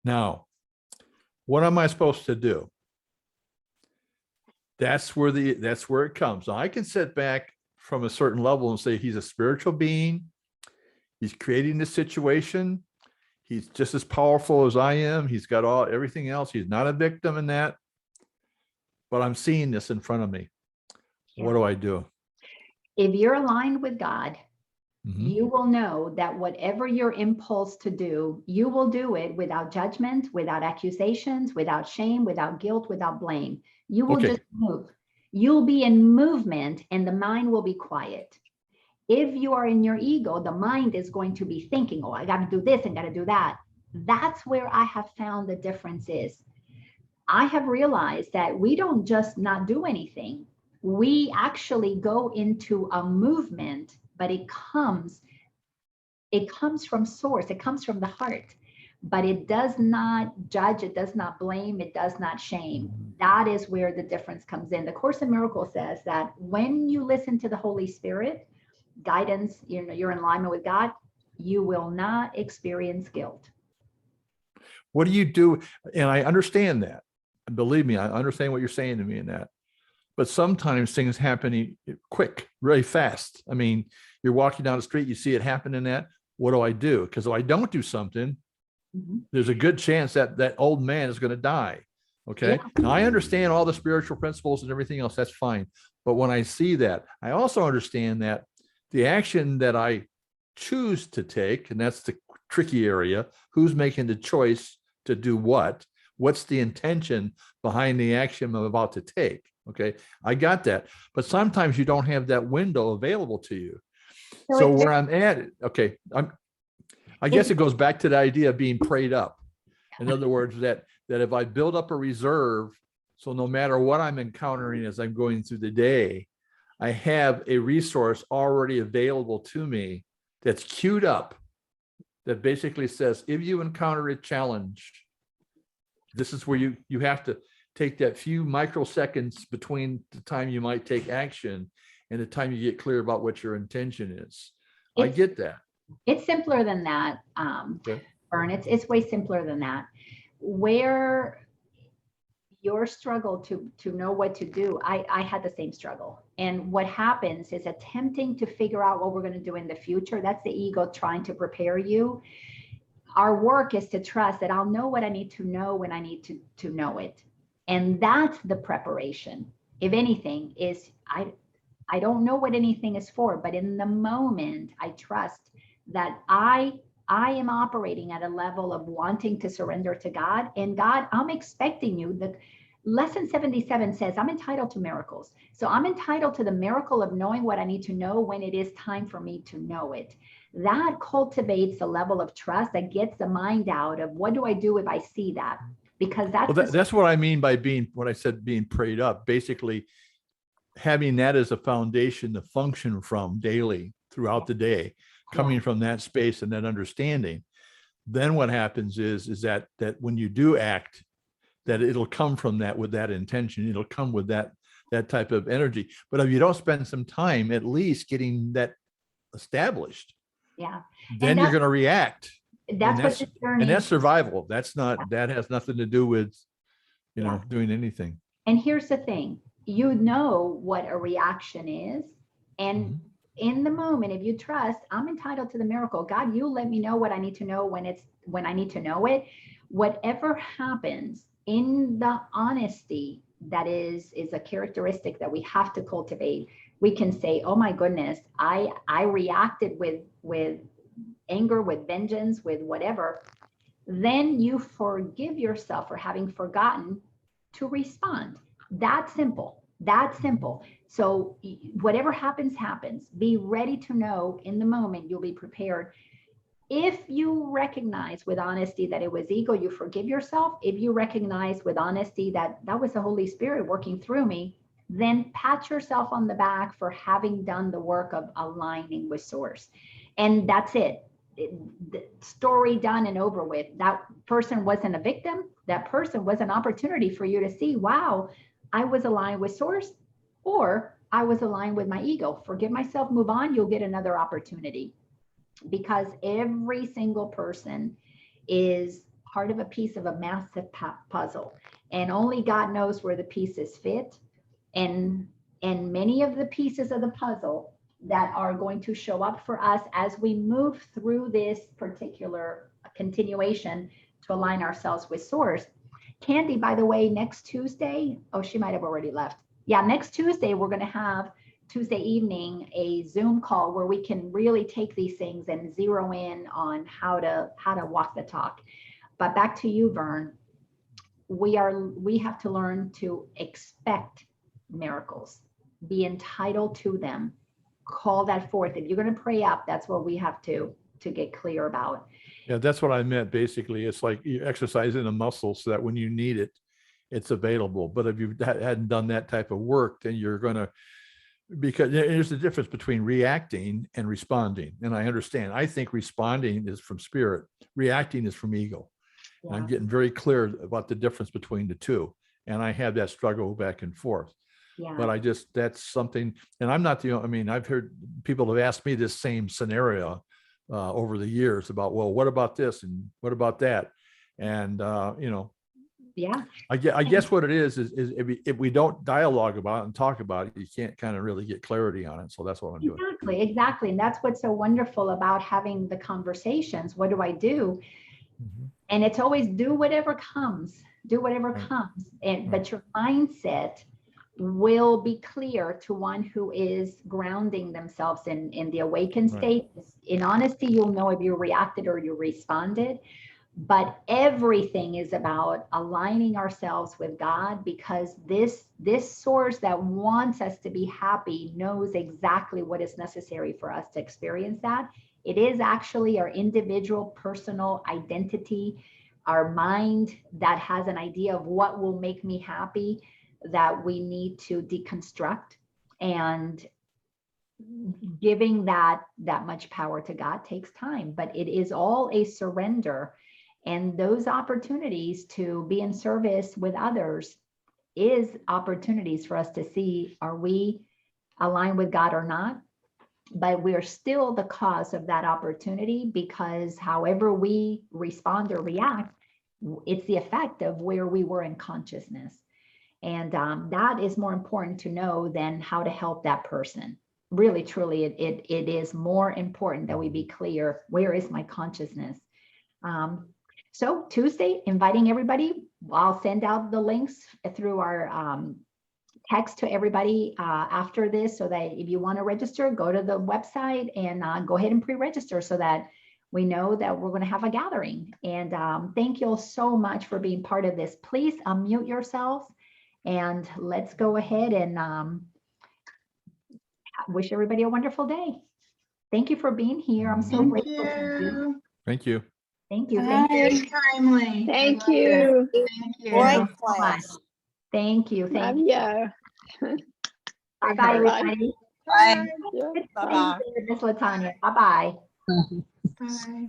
[SPEAKER 2] Now, what am I supposed to do? That's where it comes. Now, I can sit back from a certain level and say he's a spiritual being. He's creating this situation. He's just as powerful as I am. He's got everything else. He's not a victim in that. But I'm seeing this in front of me. What do I do?
[SPEAKER 1] If you're aligned with God, you will know that whatever your impulse to do, you will do it without judgment, without accusations, without shame, without guilt, without blame. You will just move. You'll be in movement and the mind will be quiet. If you are in your ego, the mind is going to be thinking, oh, I got to do this and got to do that. That's where I have found the difference is. I have realized that we don't just not do anything. We actually go into a movement, but it comes from source. It comes from the heart, but it does not judge. It does not blame. It does not shame. That is where the difference comes in. The Course in Miracles says that when you listen to the Holy Spirit, guidance, you're in alignment with God, you will not experience guilt.
[SPEAKER 2] What do you do? And I understand that. And believe me, I understand what you're saying to me in that. But sometimes things happen quick, really fast. I mean, you're walking down the street, you see it happen in that. What do I do? Because if I don't do something, there's a good chance that that old man is going to die. Okay. Yeah. Now, I understand all the spiritual principles and everything else. That's fine. But when I see that, I also understand that the action that I choose to take, and that's the tricky area, who's making the choice to do what? What's the intention behind the action I'm about to take? Okay, I got that. But sometimes you don't have that window available to you. So where I'm at, okay, I guess it goes back to the idea of being prayed up. In other words, that if I build up a reserve, so no matter what I'm encountering as I'm going through the day, I have a resource already available to me that's queued up that basically says, if you encounter a challenge, this is where you have to take that few microseconds between the time you might take action and the time you get clear about what your intention is. I get that.
[SPEAKER 1] It's simpler than that, Vern. It's way simpler than that. Where your struggle to know what to do, I had the same struggle. And what happens is attempting to figure out what we're going to do in the future. That's the ego trying to prepare you. Our work is to trust that I'll know what I need to know when I need to know it. And that's the preparation. If anything, is I don't know what anything is for, but in the moment, I trust that I am operating at a level of wanting to surrender to God. And God, I'm expecting you. The lesson 77 says I'm entitled to miracles. So I'm entitled to the miracle of knowing what I need to know when it is time for me to know it. That cultivates a level of trust that gets the mind out of what do I do if I see that? Because that's
[SPEAKER 2] what I mean by when I said being prayed up, basically having that as a foundation to function from daily throughout the day, coming from that space and that understanding. Then what happens is that when you do act, that it'll come from that with that intention. It'll come with that type of energy. But if you don't spend some time at least getting that established, then you're going to react. That's survival. That has nothing to do with, doing anything.
[SPEAKER 1] And here's the thing, what a reaction is. And in the moment, if you trust, I'm entitled to the miracle. God, you let me know what I need to know when I need to know it. Whatever happens in the honesty, that is a characteristic that we have to cultivate. We can say, oh my goodness, I reacted with anger, with vengeance, with whatever. Then you forgive yourself for having forgotten to respond. That simple. So whatever happens. Be ready to know in the moment. You'll be prepared. If you recognize with honesty that it was ego, you forgive yourself. If you recognize with honesty that that was the Holy Spirit working through me, then pat yourself on the back for having done the work of aligning with source. And that's it. The story done and over with. That person wasn't a victim. That person was an opportunity for you to see, wow, I was aligned with source, or I was aligned with my ego. Forgive myself, move on. You'll get another opportunity. Because every single person is part of a piece of a massive puzzle, and only God knows where the pieces fit. And many of the pieces of the puzzle that are going to show up for us as we move through this particular continuation to align ourselves with source. Candy, by the way, next Tuesday, oh, she might have already left. Yeah, next Tuesday, we're going to have Tuesday evening a Zoom call where we can really take these things and zero in on how to walk the talk. But back to you, Vern. We have to learn to expect miracles, be entitled to them, call that forth. If you're going to pray up, that's what we have to get clear about.
[SPEAKER 2] Yeah, that's what I meant. Basically, it's like you're exercising a muscle so that when you need it, it's available. But if you hadn't done that type of work, then you're going to, because there's a difference between reacting and responding. And I understand. I think responding is from spirit, reacting is from ego. Yeah. And I'm getting very clear about the difference between the two. And I have that struggle back and forth. Yeah. But that's something, and I'm not the only, I mean, I've heard people have asked me this same scenario over the years about, well, what about this? And what about that? And, yeah, I guess what it is if we don't dialogue about it and talk about it, you can't kind of really get clarity on it. So that's what I'm doing.
[SPEAKER 1] Exactly. And that's what's so wonderful about having the conversations. What do I do? Mm-hmm. And it's always do whatever comes, comes. And, but your mindset will be clear to one who is grounding themselves in the awakened state. In honesty, you'll know if you reacted or you responded. But everything is about aligning ourselves with God, because this source that wants us to be happy knows exactly what is necessary for us to experience that. It is actually our individual personal identity, our mind that has an idea of what will make me happy, that we need to deconstruct. And giving that much power to God takes time, but it is all a surrender. And those opportunities to be in service with others is opportunities for us to see, are we aligned with God or not? But we're still the cause of that opportunity, because however we respond or react, it's the effect of where we were in consciousness. And that is more important to know than how to help that person. Really, truly, it is more important that we be clear, where is my consciousness? So Tuesday, inviting everybody. I'll send out the links through our text to everybody after this, so that if you want to register, go to the website and go ahead and pre-register, so that we know that we're going to have a gathering. And thank you all so much for being part of this. Please unmute yourselves, and let's go ahead and wish everybody a wonderful day. Thank you for being here. I'm so grateful to you.
[SPEAKER 2] Thank you.
[SPEAKER 1] Thank you.
[SPEAKER 3] Very timely.
[SPEAKER 5] Thank you.
[SPEAKER 3] Thank you.
[SPEAKER 4] Great class.
[SPEAKER 1] Thank you.
[SPEAKER 5] Love you.
[SPEAKER 1] Bye-bye, everybody.
[SPEAKER 3] Bye.
[SPEAKER 5] Yeah.
[SPEAKER 1] Bye-bye. Miss Latanya. Bye-bye.
[SPEAKER 3] Bye.